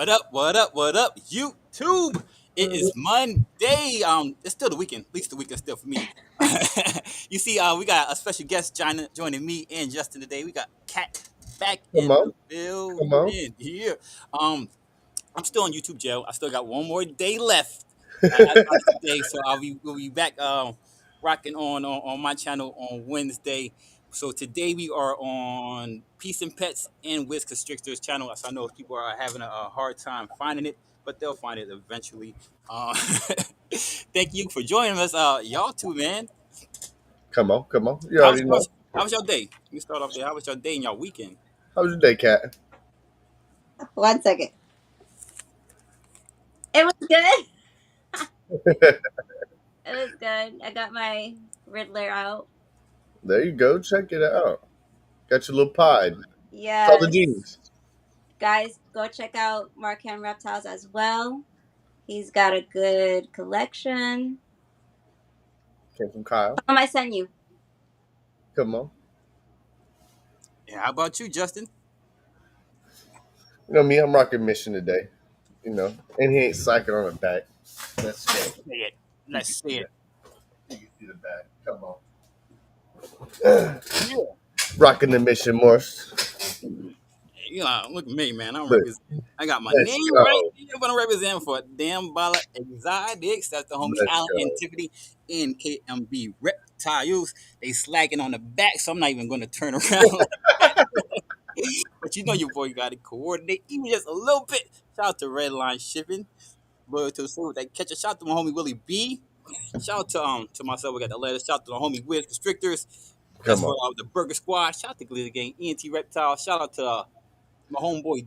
What up? What up? What up, YouTube? It is Monday. It's still the weekend. At least the weekend still for me. You see, we got a special guest joining me and Justin today. We got Kat back Come in the on, come on. building here. Um, I'm still on YouTube jail. I still got one more day left. After today, so we'll be back rocking on my channel on Wednesday. So today we are on Peace and Pets and Wiz Constrictors channel. So I know people are having a hard time finding it, but they'll find it eventually. Thank you for joining us, y'all two, man. Come on, come on. You How was, already how know. was, how was your day? Let me start off there. How was your day and your weekend? How was your day, Cat? 1 second. It was good. It was good. I got my Riddler out. There you go. Check it out. Got your little pod. Tell the Yes. genies. Guys, go check out Markham Reptiles as well. He's got a good collection. Came from Kyle. What am I send you? Come on. Yeah, how about you, Justin? You know me, I'm rocking mission today. You know, and he ain't psyching on the back. Let's Say go. it. You Let's can say see it. it. You can see the back. Come on. Yeah. Rocking the mission, Morse. You know, look at me, man. I'm Look, representing. I got my let's name right go. there, but I'm representing for Damn Bala Exotics. That's the homie Let's Alan and go. Tiffany in KMB Reptiles. They slacking on the back, so I'm not even going to turn around. But you know your boy got to coordinate even just a little bit. Shout out to Redline Shipping. Loyal to the soul that catch a shout out to my homie Willie B. Shout out to myself. We got the letter. Shout out to the homie Wiz Constrictors. That's Come for on. the Burger Squad. Shout out to Glitter Gang, ENT Reptile. Shout out to my homeboy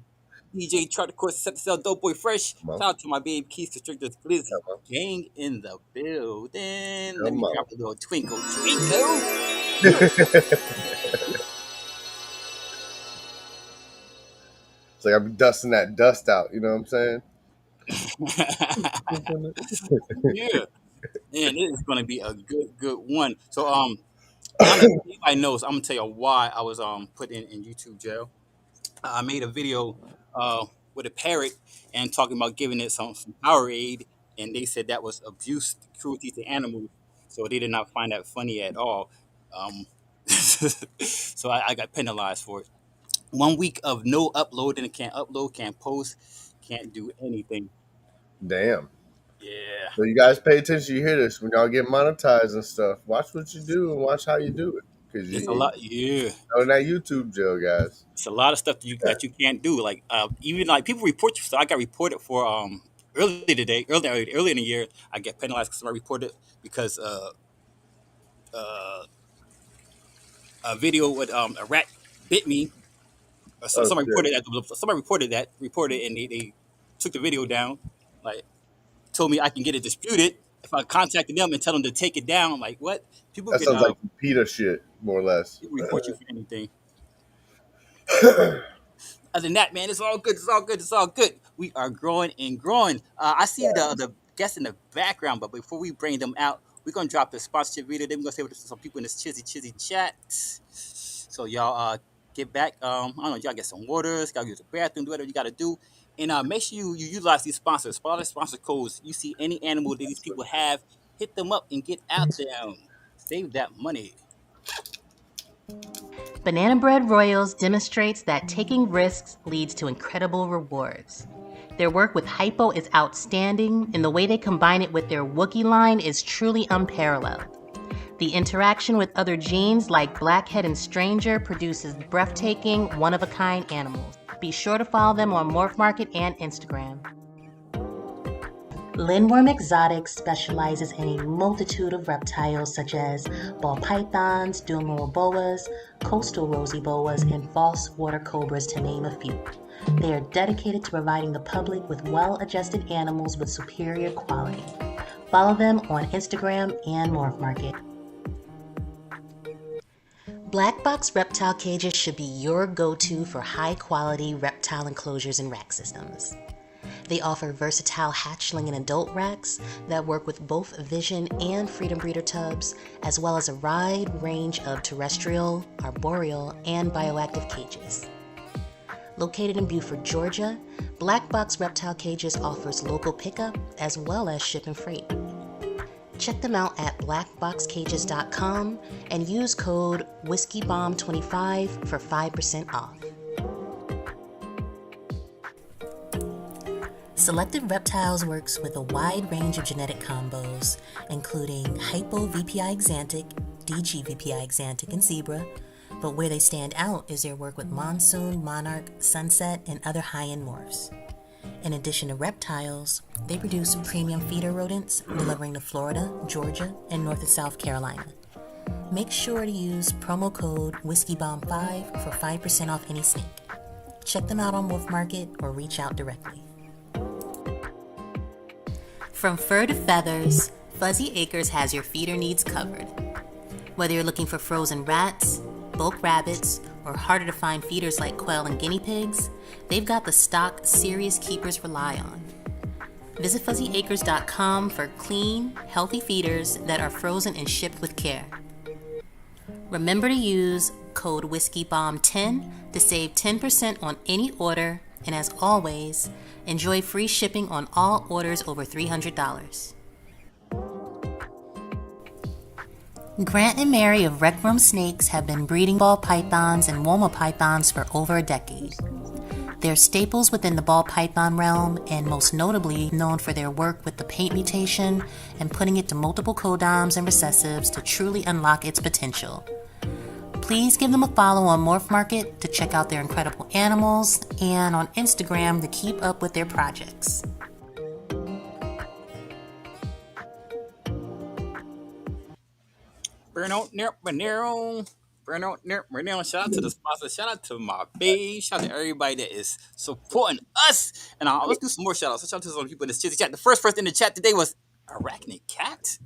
DJ Chart, of course, set to sell Dope Boy Fresh. Come on. Shout out to my babe Keys Constrictors Glizzy Come on. Gang in the building. Let Come me on. drop a little twinkle, twinkle. Yeah. It's like I'm dusting that dust out. You know what I'm saying? Yeah. And it is gonna be a good one. So now that anybody knows, I'm gonna tell you why I was put in YouTube jail. I made a video with a parrot and talking about giving it some Powerade, and they said that was abuse, cruelty to animals. So they did not find that funny at all. Um, so I got penalized for it. 1 week of no uploading, can't upload, can't post, can't do anything. Damn. Yeah, So you guys pay attention. You hear this when y'all get monetized and stuff. Watch what you do and watch how you do it. Because it's a you lot. Yeah, know in that YouTube jail, guys. it's a lot of stuff that you can't do. Like even like people report you. So I got reported for early today, early in the year. I get penalized because somebody reported because uh, a video with a rat bit me. So Oh somebody shit. reported that. Somebody reported, and they took the video down. Like told me I can get it disputed if I contacted them and tell them to take it down. Like what? People That can sounds like some PETA shit, more or less. report you for anything. Other than that, man, it's all good. It's all good. It's all good. We are growing and growing. I see the guests in the background, but before we bring them out, we're gonna drop the sponsorship video. Then we're gonna say what to some people in this chizzy chat. So y'all get back. I don't know. Y'all get some waters. Gotta use the bathroom. Do whatever you gotta do. And make sure you utilize these sponsors. Follow the sponsor codes. You see any animal that these people have, hit them up and get out there. Save that money. Banana Bread Royals demonstrates that taking risks leads to incredible rewards. Their work with Hypo is outstanding, and the way they combine it with their Wookiee line is truly unparalleled. The interaction with other genes like Blackhead and Stranger produces breathtaking, one-of-a-kind animals. Be sure to follow them on Morph Market and Instagram. Bmore Exotics specializes in a multitude of reptiles such as ball pythons, dulmoral boas, coastal rosy boas, and false water cobras, to name a few. They are dedicated to providing the public with well-adjusted animals with superior quality. Follow them on Instagram and Morph Market. Black Box Reptile Cages should be your go-to for high-quality reptile enclosures and rack systems. They offer versatile hatchling and adult racks that work with both Vision and Freedom Breeder tubs, as well as a wide range of terrestrial, arboreal, and bioactive cages. Located in Beaufort, Georgia, Black Box Reptile Cages offers local pickup as well as ship and freight. Check them out at blackboxcages.com and use code WhiskeyBomb25 for 5% off. Selected Reptiles works with a wide range of genetic combos, including Hypo VPI Exantic, DG VPI Exantic, and Zebra, but where they stand out is their work with Monsoon, Monarch, Sunset, and other high-end morphs. In addition to reptiles, they produce premium feeder rodents, delivering to Florida, Georgia, and North and South Carolina. Make sure to use promo code WhiskeyBomb5 for 5% off any snake. Check them out on Wolf Market or reach out directly. From fur to feathers, Fuzzy Acres has your feeder needs covered. Whether you're looking for frozen rats, bulk rabbits, or harder to find feeders like quail and guinea pigs, they've got the stock serious keepers rely on. Visit fuzzyacres.com for clean, healthy feeders that are frozen and shipped with care. Remember to use code WhiskeyBomb10 to save 10% on any order, and as always, enjoy free shipping on all orders over $300. Grant and Mary of Rec Room Snakes have been breeding ball pythons and Woma pythons for over a decade. They're staples within the ball python realm and most notably known for their work with the paint mutation and putting it to multiple codoms and recessives to truly unlock its potential. Please give them a follow on Morph Market to check out their incredible animals and on Instagram to keep up with their projects. Shout out to the sponsor. Shout out to my babe. Shout out to everybody that is supporting us. And let's do some more shout outs. Shout out to some people in the chat. The first person in the chat today was Arachnid Cat.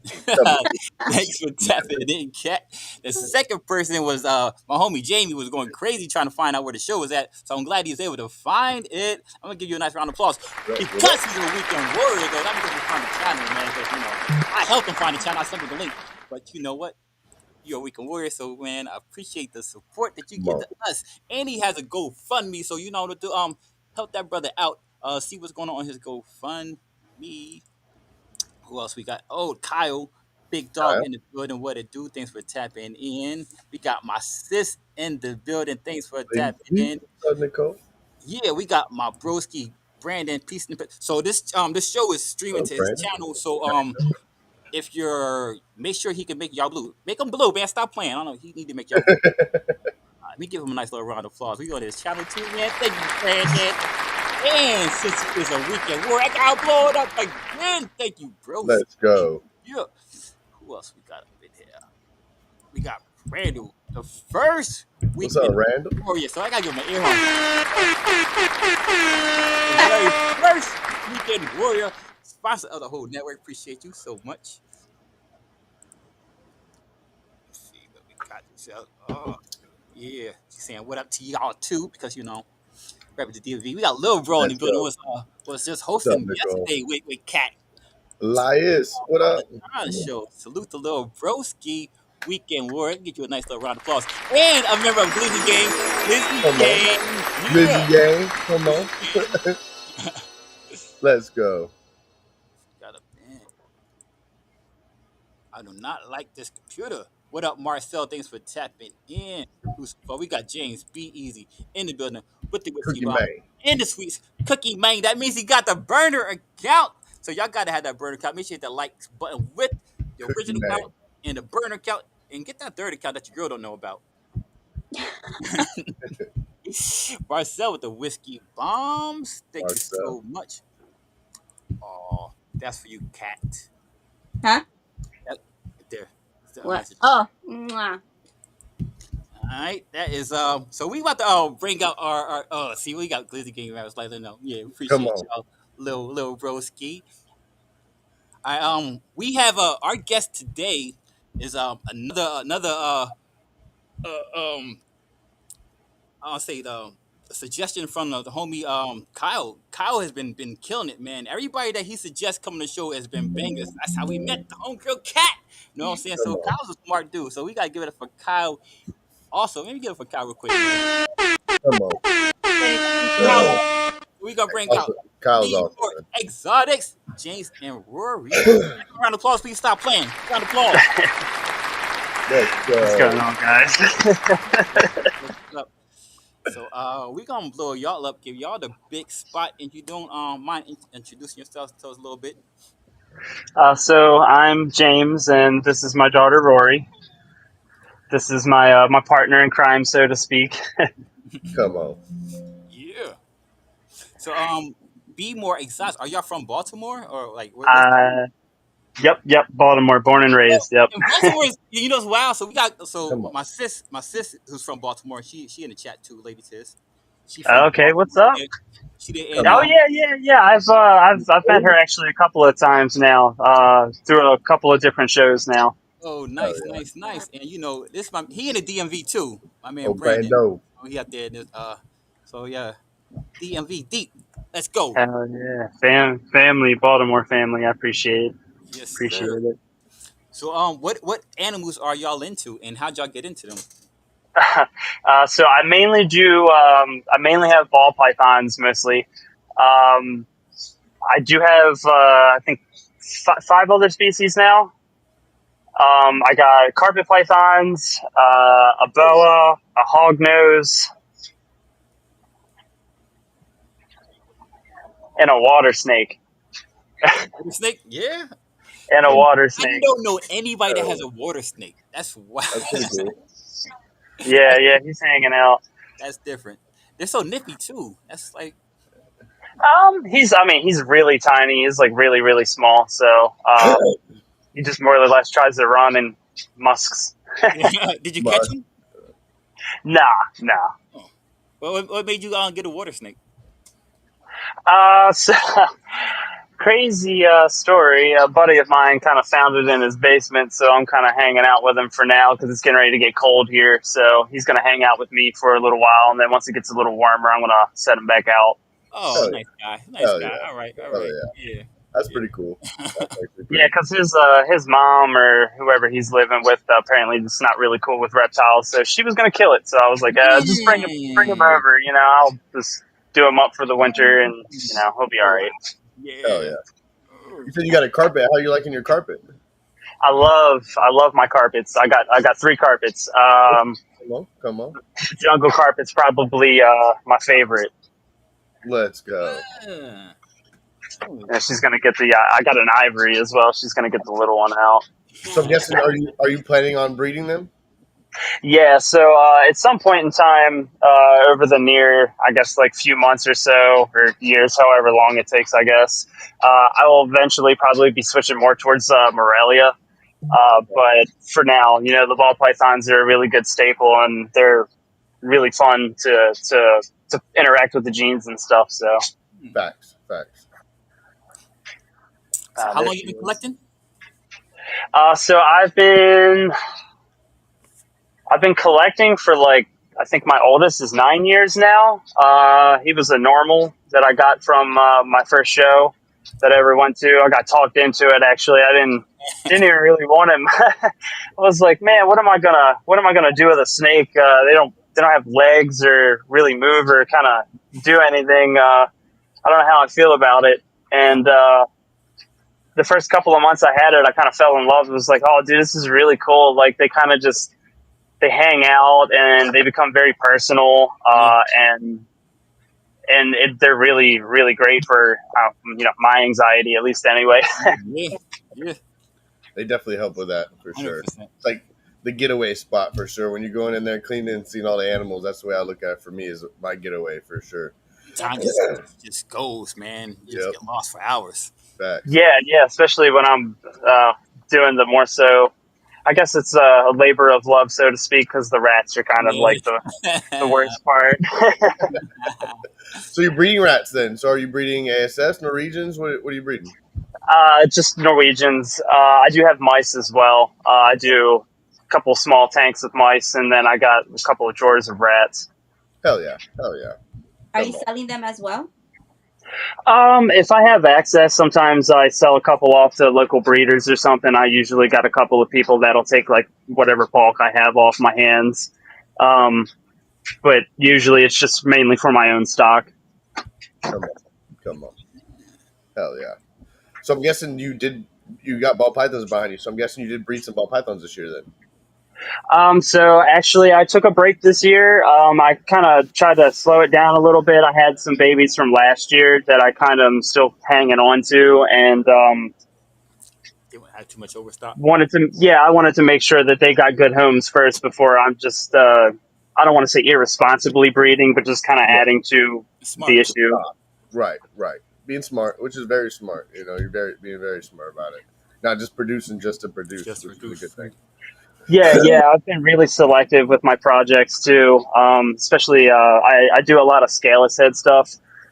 Thanks for tapping in, Cat. The second person was my homie Jamie was going crazy trying to find out where the show was at. So I'm glad he's able to find it. I'm gonna give you a nice round of applause. Because he's a weekend warrior, though. That means he find the channel, man. Because I helped him find the channel. I sent him the link. But you know what? You're a weekend warrior, so man, I appreciate the support that you give to us. And he has a GoFundMe, so you know what to do. Help that brother out. See what's going on his GoFundMe. Who else we got? Oh, Kyle, big dog Kyle. in the building. What it do? Thanks for tapping in. We got my sis in the building. Thanks for tapping in. Nicole. Yeah, we got my broski Brandon. Peace and so this show is streaming to his Brandon. channel. So if you're make sure he can make y'all blue. Make him blue, man. Stop playing. I don't know. He need to make y'all blue. Let me give him a nice little round of applause. We go to his channel too, man. Thank you, Brandon. And since it's a weekend war, I gotta blow it up again. Thank you, bro. Let's go. Yeah. Who else we got up in here? We got Randall, the first What's up, weekend Randall? warrior. So I gotta give him an ear horn. The very first weekend warrior, sponsor of the whole network. Appreciate you so much. Let's see what we got. Yeah, she's saying what up to y'all too, because you know, rep the DV. We got Lil Bro in the Let's building. go. Was just What's up, hosting Nicole? yesterday with Cat. Elias, what up? Show. Salute to Lil Broski. Weekend Warrior. Get you a nice little round of applause. And a member of Glizzy Gang. Come on. Busy game. Come on. Let's go. Got a pen. I do not like this computer. What up, Marcel? Thanks for tapping in. Well, we got James B Easy in the building with the whiskey Cookie bomb Man. in the sweets. Cookie Man. That means he got the burner account. So y'all gotta have that burner account. Make sure you hit that like button with the Cookie original Man. account and the burner account, and get that third account that your girl don't know about. Marcel with the whiskey bombs. Thank you so much. Oh, that's for you, Cat. Huh? That, there. What? Oh, mwah. All right, that is So we about to bring out our see we got Glizzy Gang Rabbits like no yeah appreciate y'all little broski. We have our guest today is another I'll say the a suggestion from the homie Kyle. Kyle has been killing it, man. Everybody that he suggests coming to the show has been bangers. That's how we met the homegirl Cat. You know what I'm saying? So Kyle's a smart dude. So we gotta give it up for Kyle. Also, let me give it for Kyle real quick. Man. Come on. Thank Kyle's we gonna bring out Also, Kyle's awesome, Bmore man. Exotics, James and Rory. Round of applause, please stop playing. Round of applause. Let's What's going go. on, guys? So we gonna blow y'all up, give y'all the big spot, and you don't mind introducing yourselves to us a little bit. So I'm James, and this is my daughter Rory. This is my partner in crime, so to speak. Come on. Yeah. So be more exotic. Are y'all from Baltimore or like where's the Uh, yep, Baltimore, born and well, raised. Yep. in Baltimore is you know it's wild. So we got Come on. my sis who's from Baltimore. She in the chat too, lady sis. She from Okay, what's Baltimore. up? Yeah. She did and Come Oh on. yeah. I've met her actually a couple of times now. Through a couple of different shows now. oh Hell nice, yeah. nice, nice. And you know this my he in the DMV too. My man Oh, Brandon. Brando. Oh, he out there. So yeah, DMV deep. Let's go. Hell yeah, family, Baltimore family. I Yes, appreciate sir. it. So what animals are y'all into, and how'd y'all get into them? So I mainly have ball pythons mostly. Um, I do have I think five other species now. I got carpet pythons, a boa, a hognose, and a water snake. Water snake? Yeah. And a Come on. water I snake. don't know anybody that Hell has yeah. a water snake. That's wow. That's pretty cool. Yeah, he's hanging out. That's different. They're so nippy too. That's like He's really tiny. He's like really, really small. So he just more or less tries to run and musks. did you catch But them? Nah. Oh. Well, what made you get a water snake? So crazy story. A buddy of mine kind of found it in his basement, so I'm kind of hanging out with him for now because it's getting ready to get cold here. So he's going to hang out with me for a little while, and then once it gets a little warmer, I'm going to set him back out. Oh, hell yeah. nice guy. Nice Hell guy. yeah. All right. All Hell right. yeah. Yeah. That's Yeah. pretty cool. That's actually Yeah, pretty because his mom or whoever he's living with apparently is not really cool with reptiles, so she was going to kill it. So I was like, just bring him Mm. over. I'll just do him up for the winter, and he'll be all Oh, right. hell yeah. yeah. Oh. You said you got a carpet. How you liking your carpet? I love my carpets. I got three carpets. Come on. Come on. Jungle carpet's probably my favorite. Let's go. Ah. Oh. And she's gonna get the. I got an ivory as well. She's gonna get the little one out. So I'm guessing, are you planning on breeding them? Yeah. So at some point in time, over the near, I guess, like few months or so, or years, however long it takes, I guess, I will eventually probably be switching more towards Morelia. But for now, the ball pythons are a really good staple, and they're really fun to interact with the genes and stuff. So Facts. Facts. So how there long you she been is. collecting? So I've been collecting for like I think my oldest is 9 years now. He was a normal that I got from my first show that I ever went to. I got talked into it. Actually, I didn't even really want him. I was like, man, what am I gonna do with a snake? They don't have legs or really move or kind of do anything. I don't know how I feel about it. And the first couple of months I had it, I kind of fell in love. It was like, oh, dude, this is really cool. Like they kind of just they hang out and they become very personal, Yeah. they're really really great for my anxiety, at least anyway. Yeah. Yeah. They definitely help with that for sure. 100%. It's like the getaway spot for sure. When you're going in there cleaning and seeing all the animals, that's the way I look at it. For me, is my getaway for sure. Time just goes, man. You just Yep. get lost for hours. Facts. Yeah, especially when I'm doing the more so. I guess it's a labor of love, so to speak, because the rats are kind of like the Yeah. worst part. So you're breeding rats then? So are you breeding ASS, Norwegians? What are you breeding? Just Norwegians. I do have mice as well. I do a couple small tanks of mice, and then I got a couple of drawers of rats. Hell yeah. Hell yeah. Are you Come on. selling them as well? If I have access, sometimes I sell a couple off to local breeders or something. I usually got a couple of people that'll take like whatever bulk I have off my hands. But usually it's just mainly for my own stock. Come on, come on, hell yeah. So I'm guessing you got ball pythons behind you. So I'm guessing you did breed some ball pythons this year then. So actually, I took a break this year. I kind of tried to slow it down a little bit. I had some babies from last year that I kind of am still hanging on to, and They won't have too much overstock. I wanted to make sure that they got good homes first before I'm just, I don't want to say irresponsibly breeding, but just kind of Right, adding to the Smart. issue. right, right. Being smart, which is very smart. You know, you're being very smart about it. Not just producing just to produce, Just which is a good reduce. thing. Yeah, I've been really selective with my projects too. Especially, I do a lot of scaleless head stuff,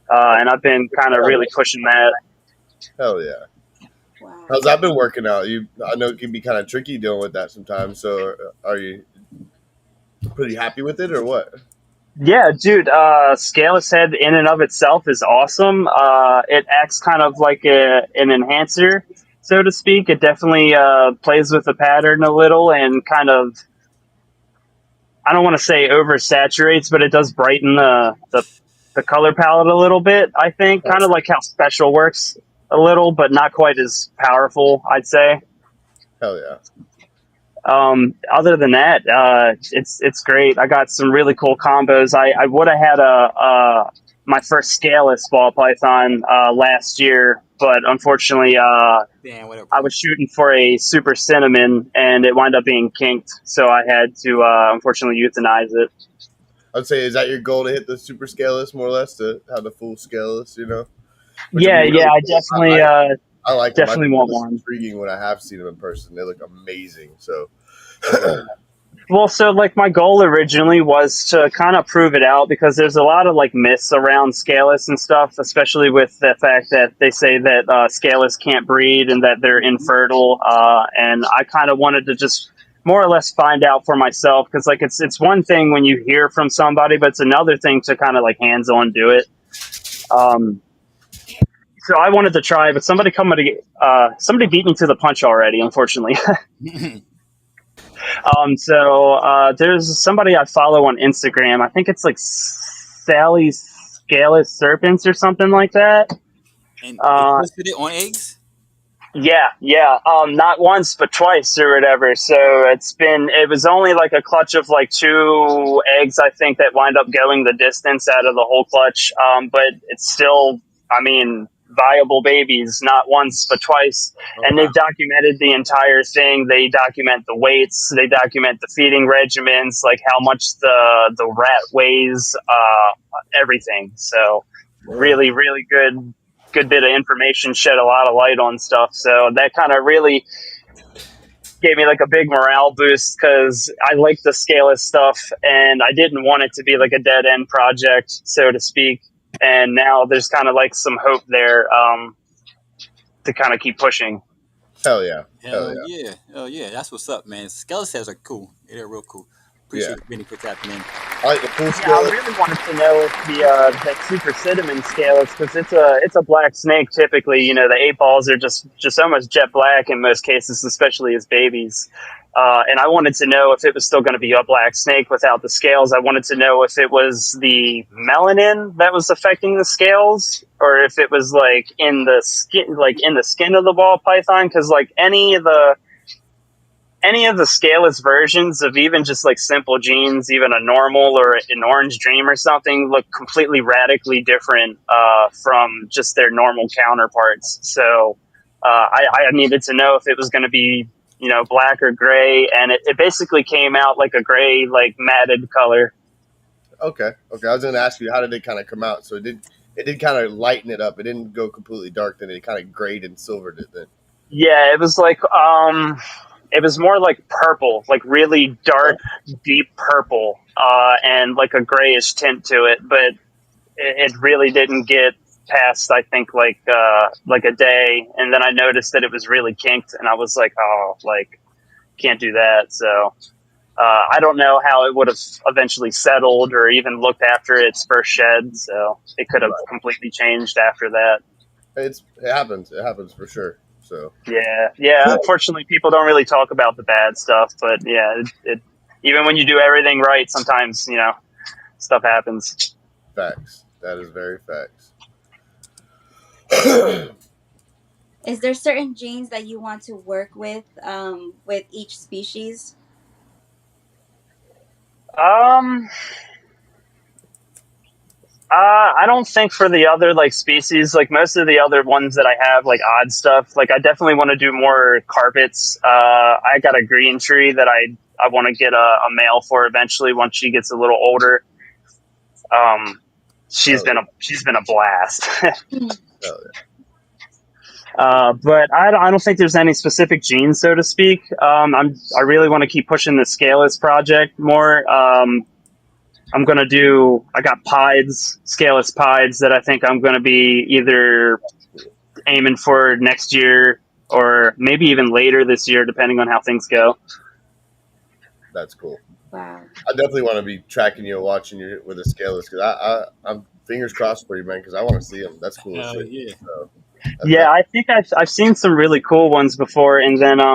and I've been kind of Hell really yeah, pushing that. hell yeah. How's Wow. that been working out? I know it can be kind of tricky dealing with that sometimes. So, are you pretty happy with it, or what? Yeah, dude, scaleless head in and of itself is awesome. It acts kind of like an enhancer, so to speak. It definitely plays with the pattern a little and kind of, I don't want to say oversaturates, but it does brighten the color palette a little bit, I think. Kind of like how special works a little, but not quite as powerful, I'd say. Hell yeah, Other than that, it's great. I got some really cool combos. I would have had my first scaleless ball python last year, but unfortunately, Damn, whatever, I bro. was shooting for a super cinnamon, and it wound up being kinked. So I had to unfortunately euthanize it. I'd say is that your goal to hit the super scaleless more or less to have the full scaleless, you know, which would be Yeah, really I cool. definitely I like them. I definitely think they want look one. intriguing when I have seen them in person. They look amazing. So, Well, so like my goal originally was to kind of prove it out because there's a lot of like myths around scaleless and stuff, especially with the fact that they say that scaleless can't breed and that they're infertile. And I kind of wanted to just more or less find out for myself because like it's one thing when you hear from somebody, but it's another thing to kind of like hands on do it. Um, so I wanted to try, but somebody beat me to the punch already, unfortunately. There's somebody I follow on Instagram. I think it's like Sally Scaleless Serpents or something like that. And they Uh, posted it on eggs. yeah. Not once, but twice or whatever. So it was only like a clutch of like two eggs, I think, that wind up going the distance out of the whole clutch. But it's still, I mean, viable babies, not once, but twice. Oh And wow. they've documented the entire thing. They document the weights, they document the feeding regimens, like how much the rat weighs, everything. So really, really good bit of information, shed a lot of light on stuff. So that kind of really gave me like a big morale boost because I like the scaleless stuff and I didn't want it to be like a dead end project, so to speak. And now there's kind of like some hope there to kind of keep pushing. hell yeah, hell Hell yeah, yeah. Hell yeah. That's what's up, man. Skeletons are cool. They're real cool. yeah. Appreciate Vinny for tapping in. I like the full Yeah, I scale. really wanted to know if the that super cinnamon scale is because it's a black snake typically. You know, the eight balls are just almost jet black in most cases, especially as babies. And I wanted to know if it was still going to be a black snake without the scales. I wanted to know if it was the melanin that was affecting the scales, or if it was like in the skin of the ball python. Because like any of the scaleless versions of even just like simple genes, even a normal or an orange dream or something, look completely radically different from just their normal counterparts. So I needed to know if it was going to be, you know, black or gray, and it basically came out like a gray, like matted color. Okay, okay. I was going to ask you how did it kind of come out? So it did kind of lighten it up. It didn't go completely dark. Then it kind of grayed and silvered it. Then Yeah, it was more like purple, like really dark, deep purple, and like a grayish tint to it. But it really didn't get past, I think, like a day, and then I noticed that it was really kinked, and I was like, oh, like can't do that. So I don't know how it would have eventually settled or even looked after its first shed. So it could have right. completely changed after that. It happens. It happens for sure. So Yeah. Unfortunately, people don't really talk about the bad stuff, but yeah, it even when you do everything right, sometimes stuff happens. facts. That is very facts. Is there certain genes that you want to work with each species? Um, I don't think for the other like species, like most of the other ones that I have, like odd stuff. Like I definitely want to do more carpets. I got a green tree that I want to get a male for eventually once she gets a little older. Um, Oh, she's been a blast. Mm. oh, But I don't think there's any specific genes, so to speak. I really want to keep pushing the Scaleless project more. I got pieds, Scaleless pieds that I think I'm going to be either aiming for next year or maybe even later this year, depending on how things go. that's cool. Wow. I definitely want to be tracking you and watching you with a scaleless because I'm fingers crossed for you, man, because I want to see them. That's cool as Hell shit. yeah. So that's Yeah, definitely I think I've seen some really cool ones before, and then I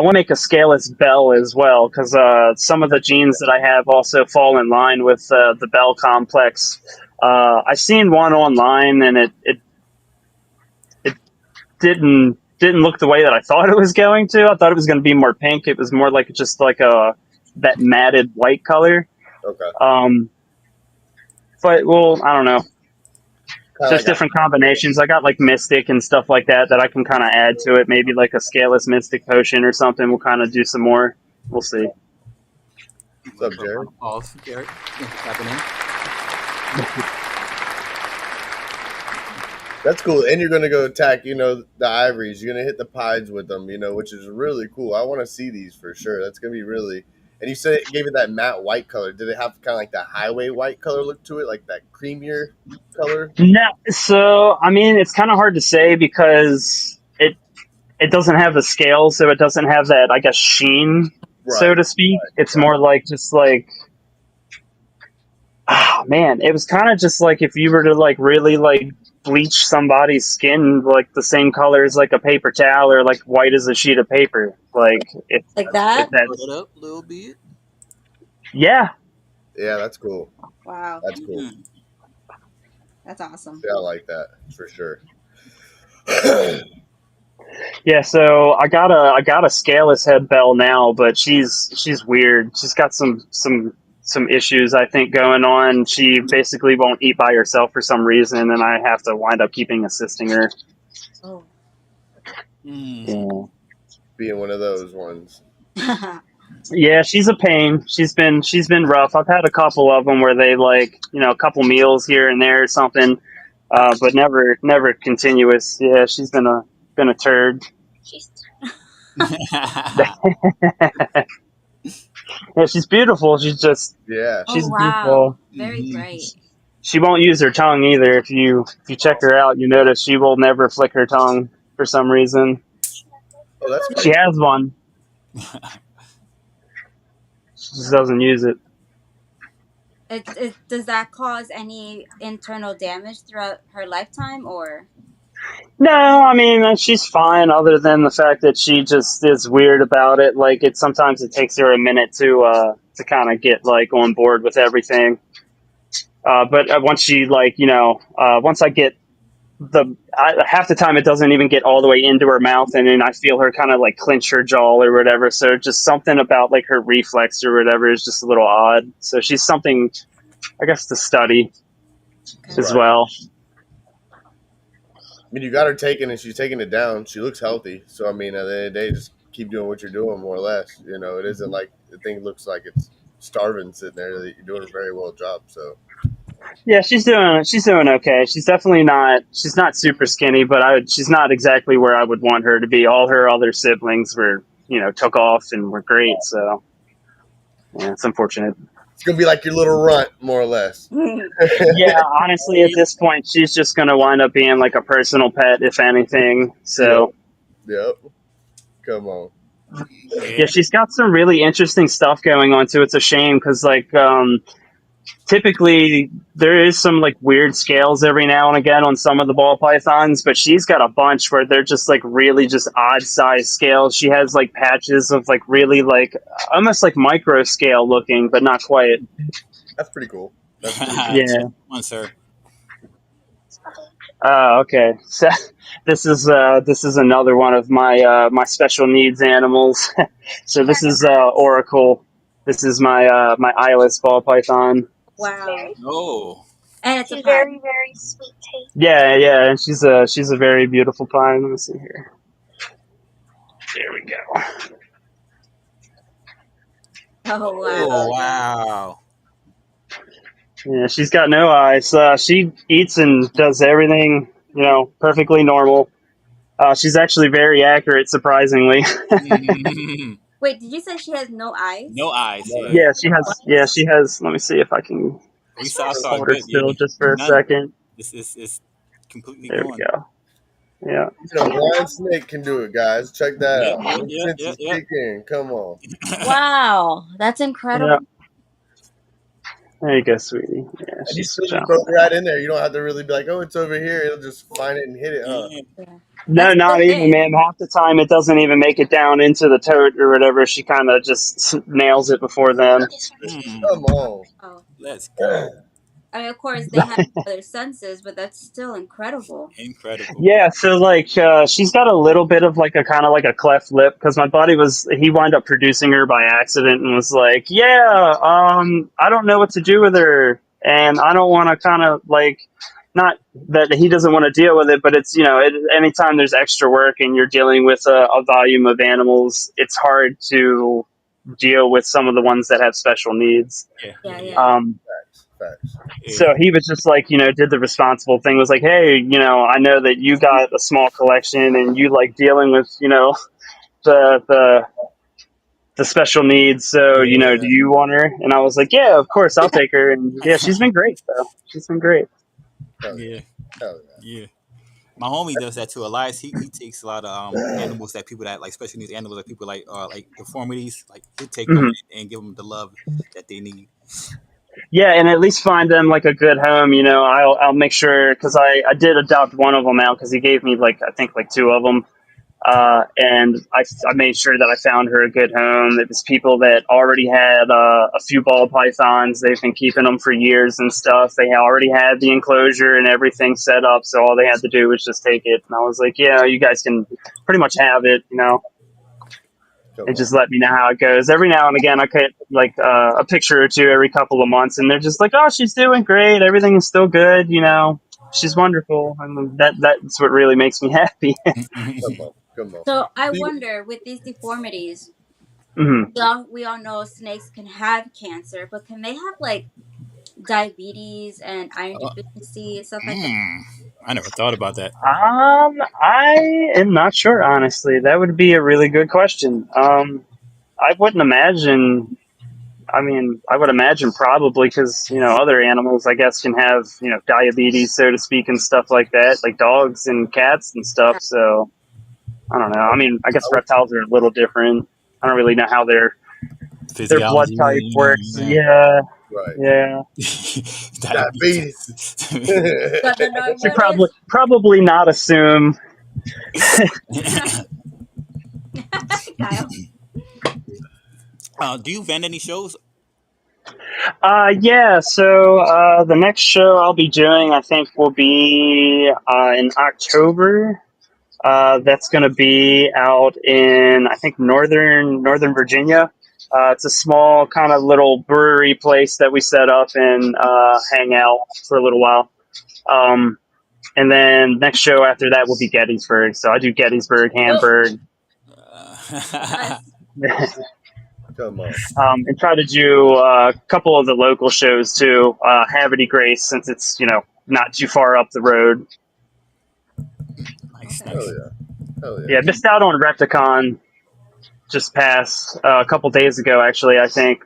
want to make a scaleless bell as well because some of the genes that I have also fall in line with the bell complex. I've seen one online, and it didn't look the way that I thought it was going to. I thought it was going to be more pink. It was more like just like a that matted white color. okay. Um, but well, I don't know. Kind of There's like different combinations. I got like Mystic and stuff like that I can kind of add to it. Maybe like a Scaleless Mystic potion or something. We'll kind of do some more. We'll see. what's up, Jared? Pause, Garrett. Tapping in. That's cool. And you're gonna go attack, the ivories. You're gonna hit the pieds with them, which is really cool. I want to see these for sure. That's gonna be really. And you said it gave it that matte white color. Did it have kind of like that highway white color look to it, like that creamier color? No, so I mean, it's kind of hard to say because it doesn't have the scale, so it doesn't have that, I guess, sheen, so Right, to speak. It's right. more like just like, man, it was kind of just like if you were to like really like bleach somebody's skin like the same color as like a paper towel or like white as a sheet of paper. Like Like if that? Put it that's up a little bit. yeah. Yeah, that's cool. Wow. That's cool. Mm. That's awesome. Yeah, I like that for sure. Yeah, so I got a scaleless head bell now, but she's weird. She's got some issues I think going on. She basically won't eat by herself for some reason, and I have to wind up keeping assisting her. Oh. Mm. Yeah, Being one of those ones. yeah, she's a pain. She's been rough. I've had a couple of them where they like a couple meals here and there or something, but never continuous. Yeah, she's been a turd. Yeah, she's beautiful. Yeah. Oh She's wow. beautiful. Very Mhm. bright. She won't use her tongue either. If you check her out, you notice she will never flick her tongue for some reason. Oh, that's She cool. has one. She just doesn't use it. Does that cause any internal damage throughout her lifetime or? No, I mean she's fine. Other than the fact that she just is weird about it. Like sometimes it takes her a minute to kind of get like on board with everything. But once she like once I get half the time it doesn't even get all the way into her mouth, and then I feel her kind of like clench her jaw or whatever. So just something about like her reflex or whatever is just a little odd. So she's something, I guess, to study Okay. as Right. well. I mean, you got her taken and she's taking it down. She looks healthy. So, I mean, at the end of the day, just keep doing what you're doing, more or less. It isn't like the thing looks like it's starving sitting there. That you're doing a very well job. So, Yeah, she's doing okay. She's not super skinny, but she's not exactly where I would want her to be. All her other siblings were took off and were great. So yeah, it's unfortunate. it's going to be like your little runt, more or less. Yeah, honestly, at this point, she's just going to wind up being like a personal pet, if anything. Yep. So, Yep. Come on. yeah, Yeah. she's got some really interesting stuff going on too. It's a shame because, like, typically there is some like weird scales every now and again on some of the ball pythons, but she's got a bunch where they're just like really just odd size scales. She has like patches of like really like almost like micro scale looking, but not quite. That's pretty cool. That's pretty cool. Yeah. Check one, sir. Okay. So this is another one of my my special needs animals. So this is Oracle. This is my eyeless ball python. Wow. Oh, And it's a pie. Yeah, yeah, and she's a very beautiful pine. Let me see here. There we go. Oh oh, wow. wow. Yeah, she's got no eyes. She eats and does everything, perfectly normal. She's actually very accurate, surprisingly. Wait, did you say she has no eyes? No eyes. Nice. Yeah, Yeah, she has. Yeah, she has. Let me see if I can we saw hold her good. Yeah, still just for a none. second. It's completely There we gone. go. Yeah. Even a blind snake can do it, guys. Check that Yep, out. yep, Them yep, yep, senses yep. kick in. Come on. Wow, that's Yeah. incredible. There you go, sweetie. Yeah, And you she's still just jumping. throw it right in there. You don't have to really be like, oh, it's over here. It'll just find it and hit it, huh? Yeah. Yeah. No, That's a not good even, thing. man. Half the time, it doesn't even make it down into the tote or whatever. She kind of just nails it before then. Come on. Oh. Let's go. I mean, of course, they have other senses, but that's still incredible. Incredible. Yeah, so like she's got a little bit of like a kind of like a cleft lip because my buddy was he wound up producing her by accident and was like, yeah, I don't know what to do with her and I don't want to kind of like not that he doesn't want to deal with it, but it's anytime there's extra work and you're dealing with a volume of animals, it's hard to deal with some of the ones that have special needs. Yeah, yeah, Yeah, yeah. yeah. Facts. Facts. Yeah. So he was just like, did the responsible thing. Was like, hey, I know that you got a small collection and you like dealing with, the the special needs. So, do Yeah. you want her? And I was like, yeah, of course, I'll take her. And yeah, she's been great though. She's been great. Hell yeah. Yeah, Hell yeah. yeah. My homie does that too. Elias, he takes a lot of animals that people that like special needs animals that people like deformities. Like he'll take them Mhm. and give them the love that they need. Yeah, and at least find them like a good home. I'll make sure because I did adopt one of them out because he gave me like I think like two of them. And I made sure that I found her a good home. It was people that already had a few ball pythons. They've been keeping them for years and stuff. They already had the enclosure and everything set up, so all they had to do was just take it. And I was like, yeah, you guys can pretty much have it, Come and on. just let me know how it goes. Every now and again, I get like a picture or two every couple of months, and they're just like, oh, she's doing great. Everything is still good, She's wonderful, and that's what really makes me happy. Come on. Come on. So I So you, wonder, with these deformities, Mhm. we all know snakes can have cancer, but can they have like diabetes and iron Uh, deficiency and stuff like that? mm, I never thought about that. I am not sure, honestly. That would be a really good question. I wouldn't imagine. I mean, I would imagine probably because other animals, I guess, can have diabetes, so to speak, and stuff like that, like dogs and cats and stuff. Yeah. So I don't know. I mean, I guess I would, reptiles are a little different. I don't really know how their blood Physiology, type works. yeah, Yeah, right. yeah. Diabetes. diabetes. You got the Should probably diabetes. probably not assume. Kyle. Do you vend any shows? Yeah, so the next show I'll be doing, I think, will be in October. That's going to be out in, I think, Northern Virginia. It's a small kind of little brewery place that we set up and hang out for a little while. And then next show after that will be Gettysburg. So I do Gettysburg, Oh, Hamburg, yes. Come on. and try to do a couple of the local shows too. Havity Grace, since it's not too far up the road. Nice, Okay. Hell nice. yeah. Hell yeah. Yeah, missed out on Repticon just past a couple days ago. Actually, I think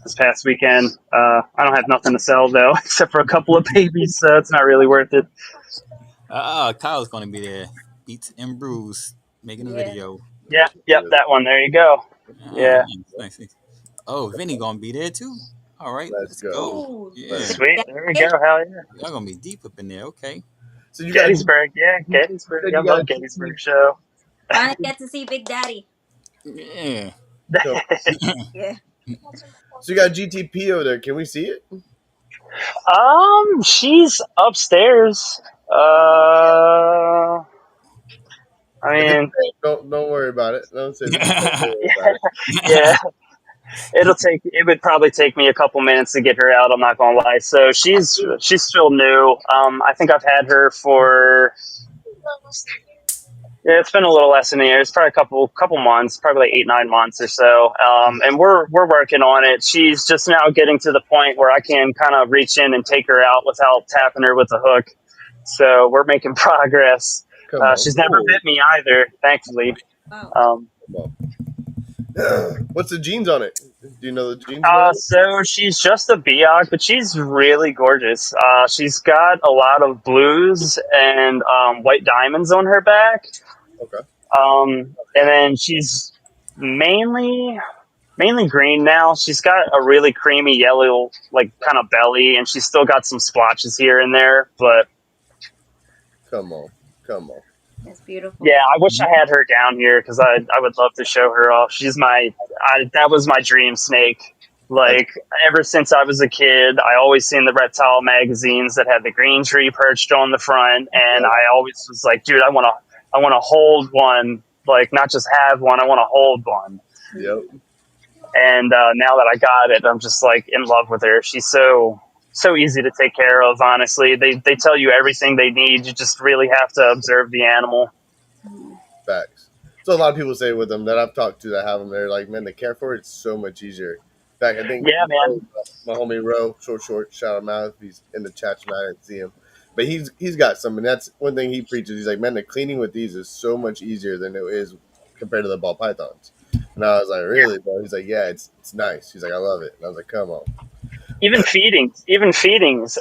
this past weekend. I don't have nothing to sell though, except for a couple of babies, so it's not really worth it. Kyle's gonna be there. Beats and Brews making a Yeah. video. Yeah, yep, that one. There you go. Yeah, Nice, nice, nice. Oh, Vinny gonna be there too. All right, Let's let's go. go. Ooh. Yeah, Let's sweet. There we go. Hell yeah. y'all gonna be deep up in there. Okay. So you got Gettysburg. Yeah, you Gettysburg. said I you got a love GT. Gettysburg show. Finally get to see Big Daddy. Yeah. Yeah. So you got GTP over there. Can we see it? She's upstairs. Uh, I If it's mean, don't worry about it. Don't say don't worry about it. yeah, it would probably take me a couple minutes to get her out. I'm not gonna lie. So she's still new. I think I've had her for, yeah, it's been a little less than a year. It's probably a couple months, probably like 8 9 months or so. And we're working on it. She's just now getting to the point where I can kind of reach in and take her out without tapping her with a hook. So we're making progress. Come on. She's never bit me either, thankfully. Wow. Um, Come on. What's the genes on it? Do you know the genes about it? so she's just a Biog, but she's really gorgeous. She's got a lot of blues and white diamonds on her back. Okay. And then she's mainly green now. She's got a really creamy yellow, like kind of belly, and she's still got some splotches here and there. But Come on. Come on. That's beautiful. yeah, I wish I had her down here because I would love to show her off. That was my dream snake. That's, Like ever since I was a kid, I always seen the reptile magazines that had the green tree perched on the front, and yep. I always was like, dude, I want to hold one, like not just have one, I want to hold one. Yep. And now that I got it, I'm just like in love with her. She's so easy to take care of. Honestly, they tell you everything they need. You just really have to observe the animal. Facts. So a lot of people say with them that I've talked to that have them, they're like, man, the care for it's so much easier. In fact, I think Yeah, man. my homie Ro, short, shout him out if he's in the chat tonight. I didn't see him, but he's got some, and that's one thing he preaches. He's like, man, the cleaning with these is so much easier than it is compared to the ball pythons. And I was like, really, bro? He's like, yeah, it's nice. He's like, I love it. And I was like, come on. Even feedings.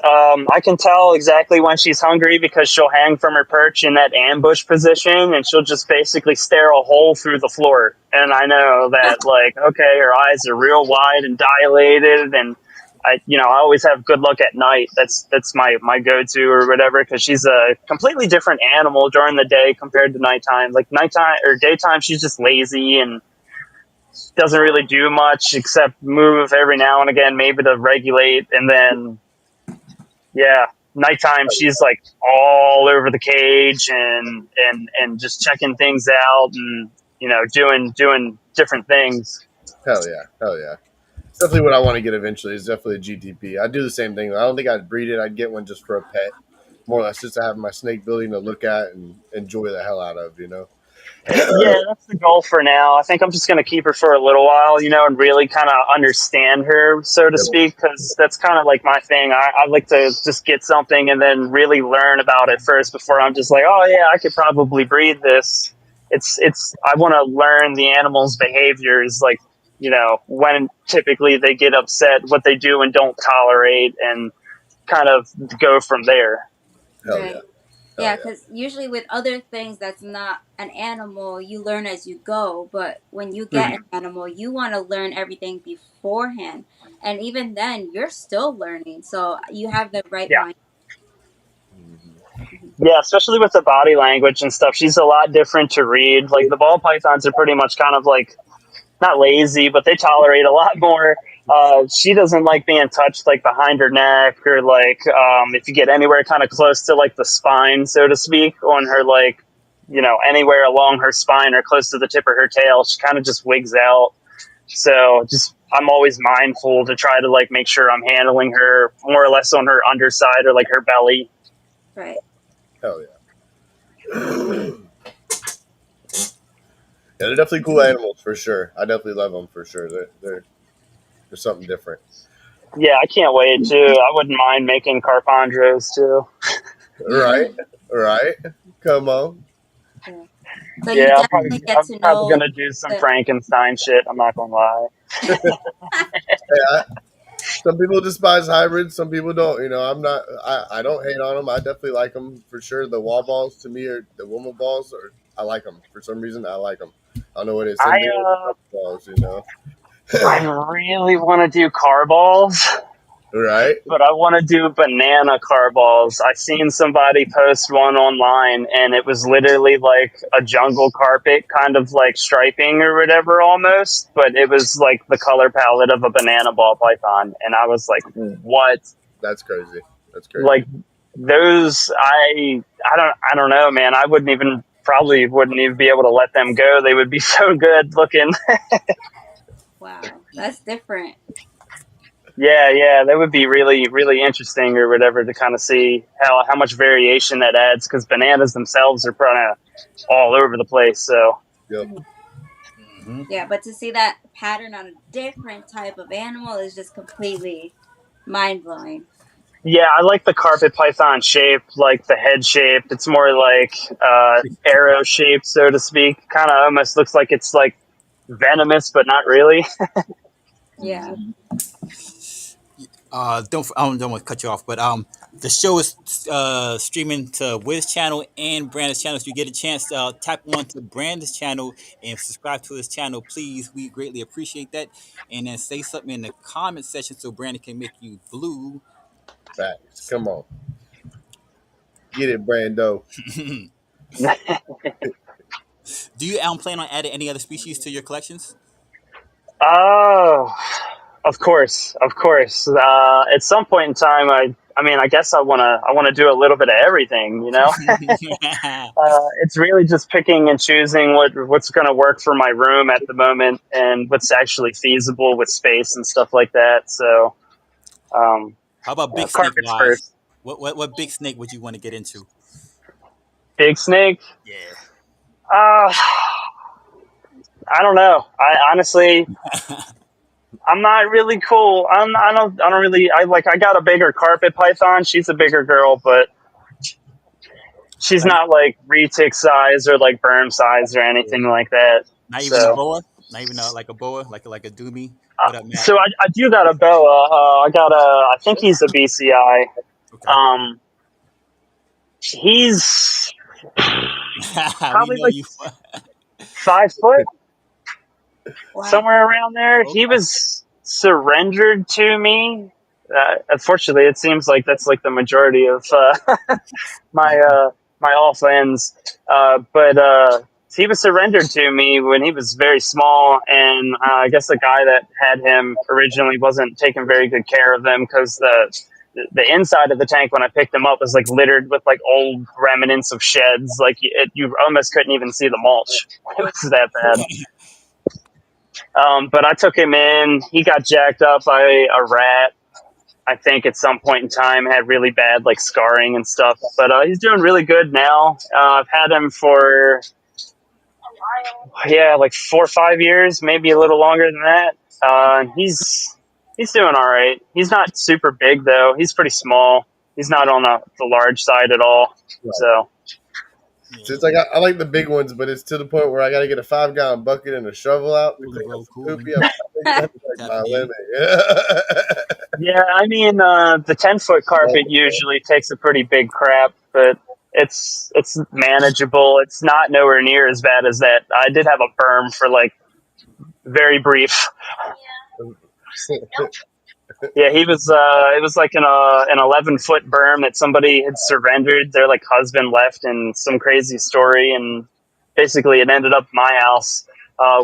I can tell exactly when she's hungry because she'll hang from her perch in that ambush position, and she'll just basically stare a hole through the floor. And I know that, like, okay, her eyes are real wide and dilated, and I always have good luck at night. That's my go to or whatever, because she's a completely different animal during the day compared to nighttime. Like nighttime or daytime, she's just lazy and doesn't really do much except move every now and again, maybe to regulate. And then, yeah, nighttime, she's like all over the cage and just checking things out and, doing different things. Hell yeah, hell yeah. It's definitely what I want to get eventually. Is definitely a GTP. I'd do the same thing. I don't think I'd breed it. I'd get one just for a pet, more or less just to have my snake building to look at and enjoy the hell out of. Yeah, that's the goal for now. I think I'm just going to keep her for a little while, and really kind of understand her, so to Yep. speak, because that's kind of like my thing. I like to just get something and then really learn about it first before I'm just like, oh yeah, I could probably breed this. I want to learn the animal's behaviors, like, when typically they get upset, what they do and don't tolerate, and kind of go from there. Hell Right. yeah. Yeah, because usually with other things that's not an animal, you learn as you go. But when you get an animal, you want to learn everything beforehand. And even then, you're still learning. So you have the right Yeah. mind. Yeah, especially with the body language and stuff. She's a lot different to read. Like the ball pythons are pretty much kind of like not lazy, but they tolerate a lot more. She doesn't like being touched like behind her neck or like if you get anywhere kind of close to like the spine, so to speak, on her like anywhere along her spine or close to the tip of her tail, she kind of just wigs out. So just I'm always mindful to try to like make sure I'm handling her more or less on her underside or like her belly. Right. Hell yeah. Yeah, they're definitely cool animals for sure. I definitely love them for sure. They're something different. Yeah, I can't wait too. I wouldn't mind making carpondros too. Right, right. Come on. Yeah. So you Yeah, definitely get I'm to probably know gonna do some the. Frankenstein shit. I'm not gonna lie. Yeah, some people despise hybrids. Some people don't. I'm not. I don't hate on them. I definitely like them for sure. The wall balls to me are the woman balls. Or I like them for some reason. I like them. I don't know what it is. I Same thing with the balls. I really want to do car balls, Right. but I want to do banana car balls. I seen somebody post one online, and it was literally like a jungle carpet, kind of like striping or whatever, almost. But it was like the color palette of a banana ball python, and I was like, "What?" That's crazy. That's Like crazy. those I don't know, man. I wouldn't even probably wouldn't even be able to let them go. They would be so good looking. Wow, that's different. Yeah, yeah, that would be really, really interesting or whatever to kind of see how much variation that adds because bananas themselves are kind of all over the place. So Yep. Mhm. Hmm. Yeah, but to see that pattern on a different type of animal is just completely mind blowing. yeah, I like the carpet python shape, like the head shape. It's more like arrow shape, so to speak. Kind of almost looks like it's like venomous, but not really. Yeah. Don't want to cut you off, but the show is streaming to Wiz channel and Brandon's channel. So you get a chance to tap on to Brandon's channel and subscribe to his channel, please. We greatly appreciate that. And then say something in the comment section so Brandon can make you blue. Facts. Come on. Get it, Brando. Do you plan on adding any other species to your collections? Oh, of course, of course. At some point in time, I mean, I guess I wanna do a little bit of everything. You know, it's really just picking and choosing what's going to work for my room at the moment and what's actually feasible with space and stuff like that. So, um, How about big snake carpets wise? first. What big snake would you want to get into? Big snake. Yeah. Uh, I don't know. I honestly, I'm not really cool. I don't really. I got a bigger carpet python. She's a bigger girl, but she's Like not like retic size or like berm size or anything like that. not even a So, boa, not even like a boa, like a doomy. What up, Matt? I do got a boa. I got a. I think he's a BCI. Okay. Um, he's We probably know like you. 5 foot, Wow. somewhere around there. He Okay. was surrendered to me. Unfortunately, it seems like that's like the majority of my my off ends. But he was surrendered to me when he was very small, and I guess the guy that had him originally wasn't taking very good care of him because the inside of the tank when I picked him up was like littered with like old remnants of sheds. Like you almost couldn't even see the mulch. It was that bad. But I took him in. He got jacked up by a rat. I think at some point in time had really bad like scarring and stuff. But he's doing really good now. I've had him for like 4 or 5 years, maybe a little longer than that. He's doing all right. He's not super big though. He's pretty small. He's not on the large side at all. Right. So So Yeah. it's like I like the big ones, but it's to the point where I got to get a 5 gallon bucket and a shovel out to Cooling, clean up bro. some Cooling. poopy. I think that's like my Tapping in. limit. Yeah. yeah, I mean the 10 foot carpet usually takes a pretty big crap, but it's manageable. It's not nowhere near as bad as that. I did have a berm for like very brief. Yeah, he was. It was like an 11 foot berm that somebody had surrendered. Their like husband left in some crazy story, and basically it ended up my house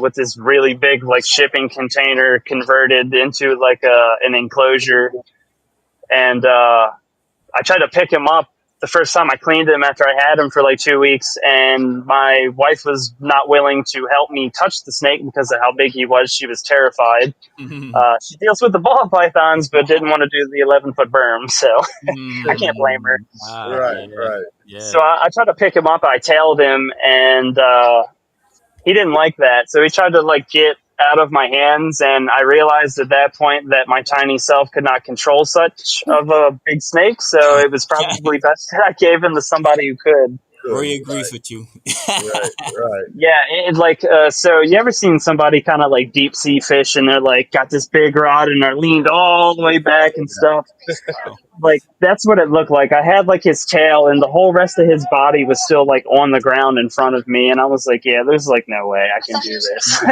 with this really big like shipping container converted into like an enclosure. And I tried to pick him up the first time I cleaned him after I had him for like 2 weeks, and my wife was not willing to help me touch the snake because of how big he was. She was terrified. She deals with the ball pythons, but didn't want to do the 11 foot berm, so I can't blame her. Right, Yeah. right. Yeah. So I tried to pick him up. I tailed him, and he didn't like that. So he tried to like get out of my hands, and I realized at that point that my tiny self could not control such of a big snake. So it was probably best that I gave him to somebody who could. Good. Roy agrees with you. Right, right. Yeah, like so you ever seen somebody kind of like deep sea fish and they're like got this big rod and they're leaned all the way back and stuff? Wow. Like that's what it looked like. I had like his tail and the whole rest of his body was still like on the ground in front of me, and I was like, yeah, there's like no way I can do this.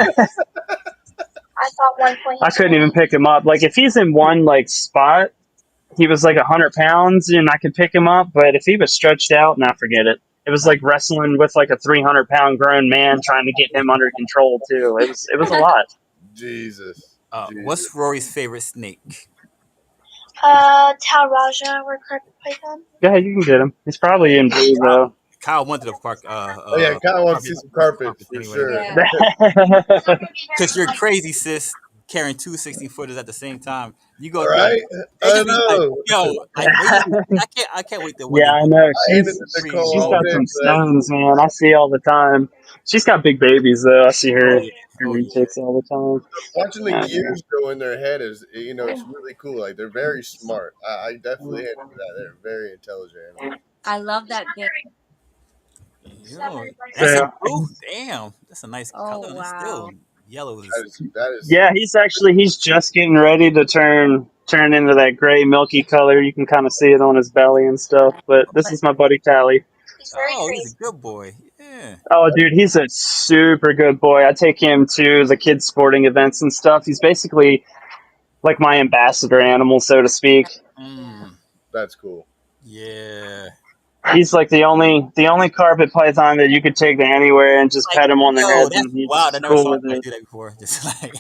I couldn't even pick him up. Like if he's in one like spot, he was like 100 pounds and I could pick him up, but if he was stretched out, nah, forget it. It was like wrestling with like a 300 pound grown man trying to get him under control too. It was a lot. Jesus. What's Jesus. Rory's favorite snake? Talraja or carpet python. Go ahead, you can get him. He's probably in blue Kyle, though. Kyle wanted to Oh yeah, kind of want to carpet, see some carpets carpets for anyway. sure. Yeah. Because you're crazy, sis, carrying two 16-footers at the same time. You All go, yo, right, they I gonna be like, know. yo, like wait till I can't wait to when Yeah, they I do know. I ended the the breeding Nicole She's all got mode. day some for that stones, too. man. I see all the time. She's got big babies though. I see Oh her yeah, oh her yeah. chicks all the time. Watching the Yeah, yeah. gears go in their head is, it's really cool. Like they're very smart. I definitely hand them that. They're very intelligent animals. I love that game. Yo, that's in So blue. Damn, that's a nice Oh color. And it's wow. still yellow is. That is yeah, he's just getting ready to turn into that gray milky color. You can kind of see it on his belly and stuff. But this But is my buddy Tally. He's very Oh, he's a crazy. good boy. Yeah. Oh, dude, he's a super good boy. I take him to the kids' sporting events and stuff. He's basically like my ambassador animal, so to speak. Mm, that's cool. yeah. He's like the only carpet python that you could take to anywhere and just Like, pet him on the yo, head, that's and he's wild. I never cool saw with anybody it. do that before. Just like,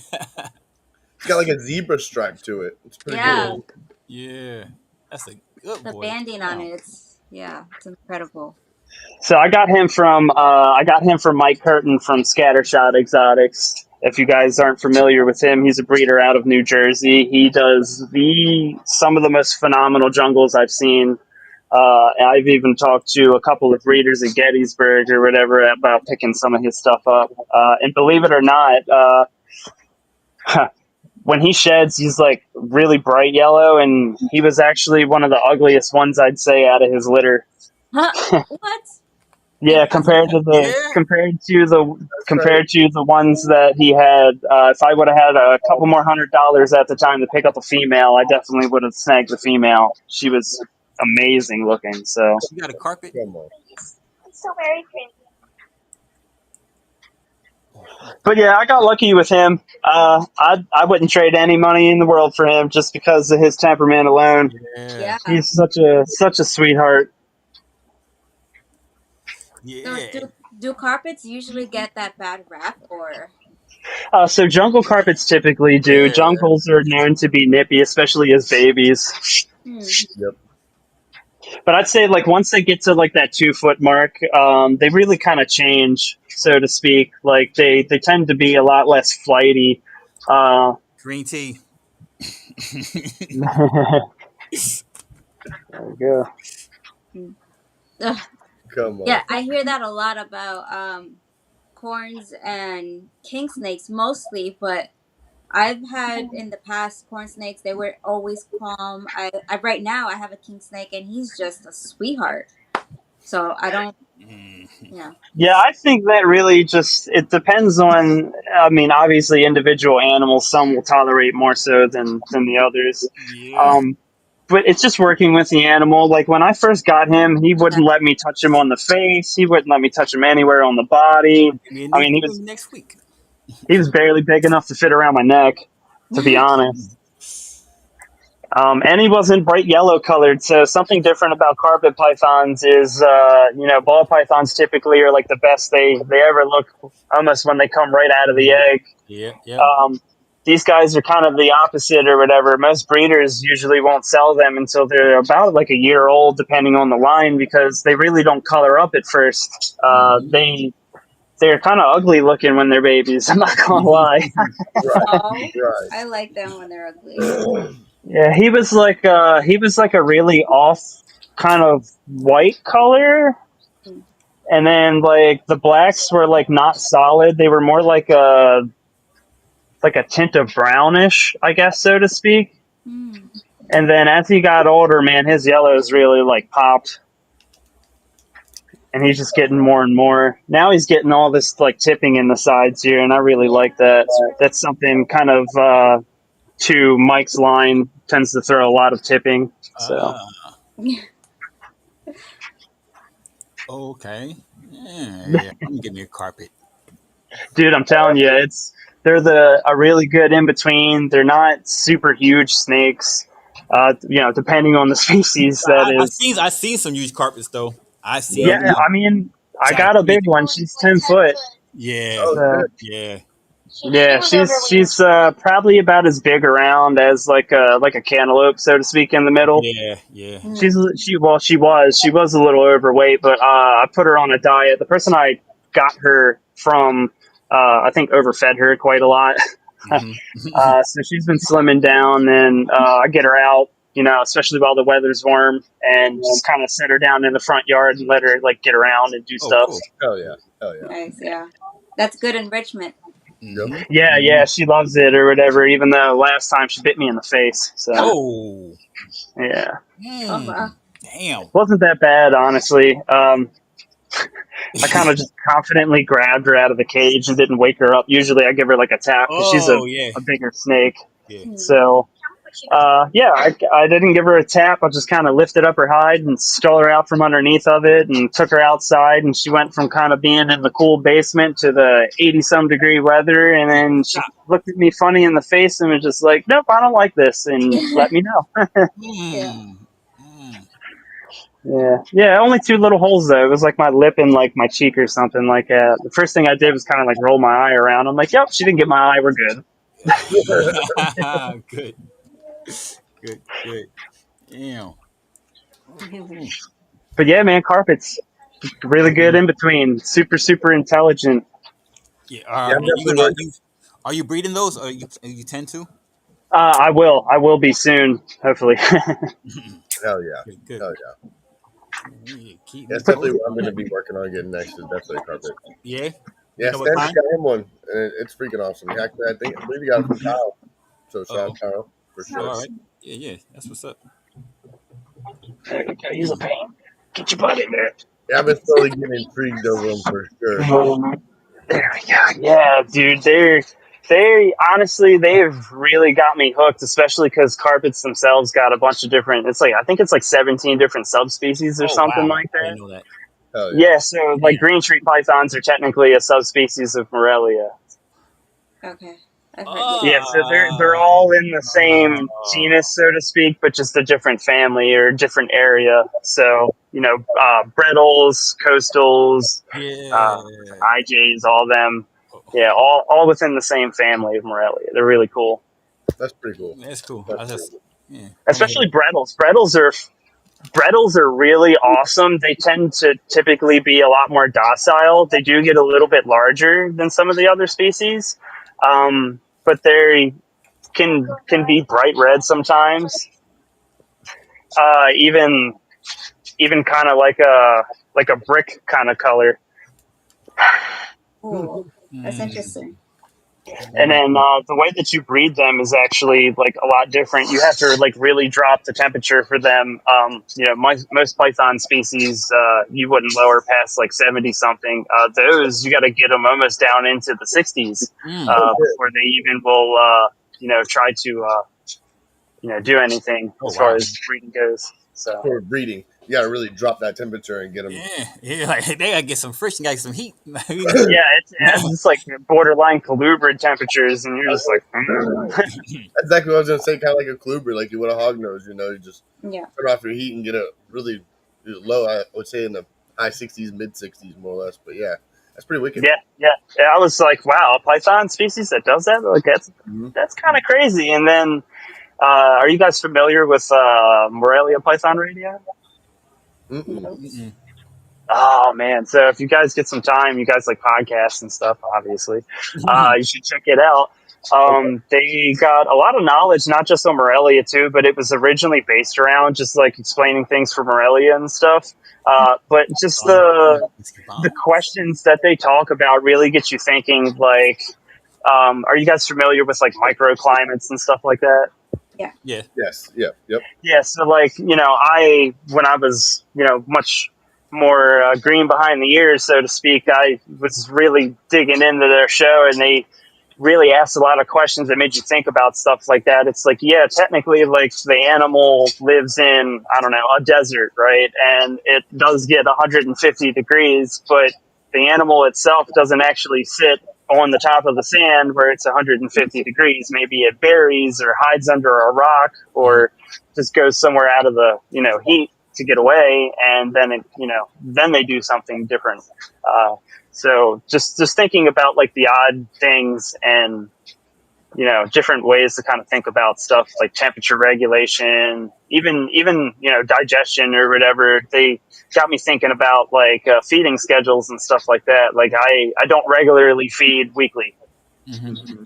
It's got like a zebra stripe to it. It's pretty yeah, cool. yeah, that's a good the boy. banding on Damn. it, it's incredible. So I got him from Mike Curtin from Scattershot Exotics. If you guys aren't familiar with him, he's a breeder out of New Jersey. He does the some of the most phenomenal jungles I've seen. I've even talked to a couple of breeders at Gettysburg or whatever about picking some of his stuff up. And believe it or not, when he sheds, he's like really bright yellow, and he was actually one of the ugliest ones I'd say out of his litter. Huh? What? Yeah, compared Impossible. to the Yeah. compared to the That's crazy. compared to the ones that he had, if I would have had a couple more $100 at the time to pick up a female, I definitely would have snagged the female. She was amazing looking. So, You got a carpet? Come on. He's so very crazy. but yeah, I got lucky with him. I wouldn't trade any money in the world for him just because of his temperament alone. Yeah. Yeah. He's such a sweetheart. So Yeah. do carpets usually get that bad rap or? So jungle carpets typically do. Yeah. Jungles are known to be nippy, especially as babies. Hmm. Yep. But I'd say like once they get to like that 2 foot mark, they really kind of change, so to speak. Like they tend to be a lot less flighty. Uh, Green tea. there we go. Hmm. Ugh. Come on. Yeah, I hear that a lot about corns and king snakes mostly, but I've had in the past corn snakes. They were always calm. I right now I have a king snake and he's just a sweetheart. So I don't. Mm, Yeah. Yeah, I think that really just it depends on. I mean, obviously, individual animals. Some will tolerate more so than the others. yeah. Um, but it's just working with the animal. Like when I first got him, he wouldn't let me touch him on the face. He wouldn't let me touch him anywhere on the body. Give me a I new mean, he one was next week. he was barely big enough to fit around my neck, to be honest. And he wasn't bright yellow colored. So something different about carpet pythons is, ball pythons typically are like the best they ever look, almost when they come right out of the egg. Yeah. Yep. Um, these guys are kind of the opposite or whatever. Most breeders usually won't sell them until they're about like a year old, depending on the line, because they really don't color up at first. Mhm. They're kind of ugly looking when they're babies. I'm not gonna lie. Right. Oh, Right. I like them when they're ugly. Yeah, he was like a really off kind of white color, Hmm. and then like the blacks were like not solid. They were more like a tint of brownish, I guess, so to speak. Hmm. And then as he got older, man, his yellows really like popped, and he's just getting more and more. Now he's getting all this like tipping in the sides here, and I really like that. That's something kind of to Mike's line tends to throw a lot of tipping. So. Ah. Okay. Yeah. Yeah. I'm gonna give me a carpet. Dude, I'm telling you, they're a really good in between. They're not super huge snakes, depending on the species. That is, I seen some used carpets though. I seen Yep. them. yeah. I mean, I got a big Gigantic. one. She's 10 foot. Yeah. Oh, So shit. Yeah. Yeah, she's probably about as big around as like a cantaloupe, so to speak, in the middle. Yeah, yeah. She's she was a little overweight, but I put her on a diet. The person I got her from, I think, overfed her quite a lot. Hmm. So she's been slimming down, and I get her out, especially while the weather's warm, and just kind of set her down in the front yard and let her like get around and do Oh, stuff. cool. Hell yeah. Hell yeah. Nice, yeah. That's good enrichment. Yep. Hmm. Yeah, Hmm. yeah, she loves it or whatever. Even though last time she bit me in the face, so Oh. yeah, Oh Mm. wow. Damn. wasn't that bad, honestly. I kind of just confidently grabbed her out of the cage and didn't wake her up. Usually, I give her like a tap because she's a, Oh, yeah, a bigger snake. yeah. Hmm. So, yeah, I didn't give her a tap. I just kind of lifted up her hide and stole her out from underneath of it and took her outside. And she went from kind of being in the cool basement to the 80 some degree weather. And then she Stop. looked at me funny in the face and was just like, nope, I don't like this. And let me know. Yeah. Mm. Mm. Yeah, yeah. Only two little holes though. It was like my lip and like my cheek or something like that. The first thing I did was kind of like roll my eye around. I'm like, yep, she didn't get my eye. We're good. Good, good, good. Damn. Mm. But yeah, man, carpets really good in between. Super, super intelligent. Yeah. Yeah, I'm You definitely gonna working. you are you breeding those, or you tend to? I will be soon, hopefully. Hell yeah. Good, good. Hell yeah. Yeah, keep me That's definitely posted what I'm on going to that. be working on getting next is definitely a carpet. Yeah. You Yeah, know what Stan just kind? got him one, and it's freaking awesome. Actually, I believe he got it from Kyle. So shout out Oh. Kyle for Oh, sure. all right. Yeah, yeah. That's what's up. Gotta use a Mm. pain. Get your butt in there. Yeah, I've been slowly getting intrigued over him for sure. There we go. Yeah, dude, they honestly they've really got me hooked, especially because carpets themselves got a bunch of different. It's like I think it's like 17 different subspecies or Oh, something wow. like I that. didn't know that. Hell yeah. Yeah, so like Damn. green street pythons are technically a subspecies of Morelia. Okay. I've heard, yeah. Yeah, so they're Ah. all in the same genus, so to speak, but just a different family or different area. So Brettles, coastals, uh, Yeah. IJs, all them. Oh, Yeah, all within the same family of Morelia. They're really cool, That's pretty cool. that's cool. That's I pretty just cool. yeah. Only had especially Brettles. Brettles are really awesome. They tend to typically be a lot more docile. They do get a little bit larger than some of the other species, but they can be bright red sometimes. Even kind of like a brick kind of color. Ooh, that's mm, interesting. And mm, then the way that you breed them is actually like a lot different. You have to like really drop the temperature for them. Most python species you wouldn't lower past like 70 something. Those you got to get them almost down into the 60s mm. Oh shit. before they even will try to do anything Oh, as far wow. as breeding goes. So. For breeding, you got to really drop that temperature and get them. Yeah, yeah. Like they gotta get some friction, gotta get some heat. Yeah, it's like borderline colubrid temperatures, and you're just like, That's exactly what I was gonna say. Kind of like a Kluber, like you would a hog nose. You just Yeah. turn off your heat and get it really low. I would say in the high 60s, mid 60s, more or less. But yeah, that's pretty wicked. yeah, yeah. And I was like, wow, a python species that does that? Like Mm-hmm. that's kind of crazy. And then, are you guys familiar with Morelia python radio? Mm-mm. Nope. Mm-mm. Oh man! So if you guys get some time, you guys like podcasts and stuff, obviously, you should check it out. Okay. They got a lot of knowledge, not just on Morelia too, but it was originally based around just like explaining things for Morelia and stuff. But just the questions that they talk about really get you thinking. Like, are you guys familiar with like microclimates and stuff like that? Yeah. Yeah. Yes. Yep. Yep. Yeah, so like when I was much more green behind the ears, so to speak, I was really digging into their show, and they really asked a lot of questions that made you think about stuff like that. It's like, yeah, technically, like the animal lives in I don't know a desert, right? And it does get 150 degrees, but the animal itself doesn't actually sit on the top of the sand where it's 150 degrees. Maybe it buries or hides under a rock Mm. or just goes somewhere out of the heat. to get away, and then then they do something different. So just thinking about like the odd things and different ways to kind of think about stuff like temperature regulation, even digestion or whatever. They got me thinking about like feeding schedules and stuff like that. Like I don't regularly feed weekly Mm-hmm.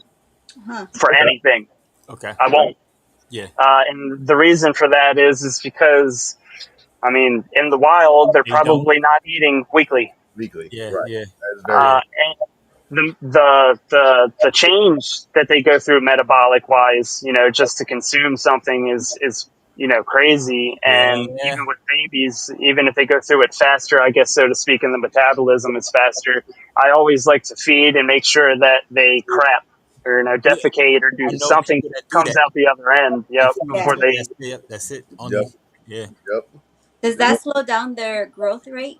Huh. for Okay. anything. Okay. I won't. Yeah. And the reason for that is because I mean in the wild they're They don't. probably not eating weekly. Weekly, Yeah. right? Yeah. That is very And the change that they go through metabolic wise, just to consume something is crazy. And Yeah. even with babies, even if they go through it faster, I guess so to speak, and the metabolism is faster, I always like to feed and make sure that they crap or Yeah. defecate or I do know something people that do comes that. out the other end. Yep, Yeah. before they. That's it. yep, Only. Yeah. yep. Does that slow down their growth rate?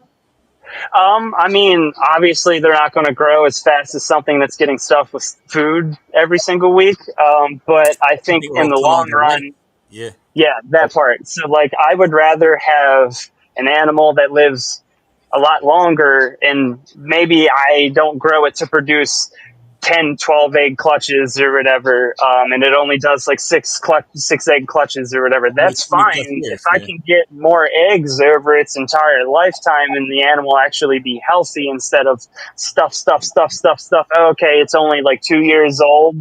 I mean, obviously they're not going to grow as fast as something that's getting stuffed with food every single week. But I I think think in will the long prolong their life. run, Yeah. yeah, that part. So like, I would rather have an animal that lives a lot longer, and maybe I don't grow it to produce 10, 12 egg clutches or whatever, and it only does like six egg clutches or whatever. Only That's 20+ fine if years. I Yeah. can get more eggs over its entire lifetime and the animal actually be healthy instead of stuff. Okay, it's only like 2 years old.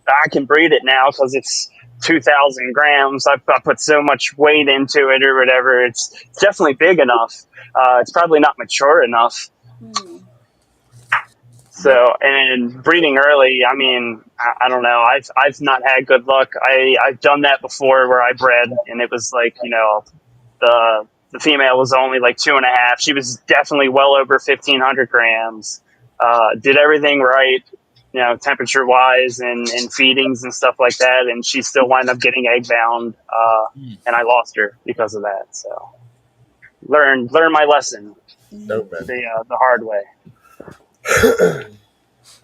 I can breed it now because it's 2,000 grams. I put so much weight into it or whatever. It's definitely big enough. It's probably not mature enough. Hmm. So, Yep. and breeding early, I mean, I don't know. I've not had good luck. I've done that before where I bred and it was like, the female was only like 2.5. She was definitely well over 1,500 grams. Did everything right, temperature wise and feedings and stuff like that. And she still wound up getting egg bound. Mm. And I lost her because of that. So learn my lesson Hmm. No, man. the hard way.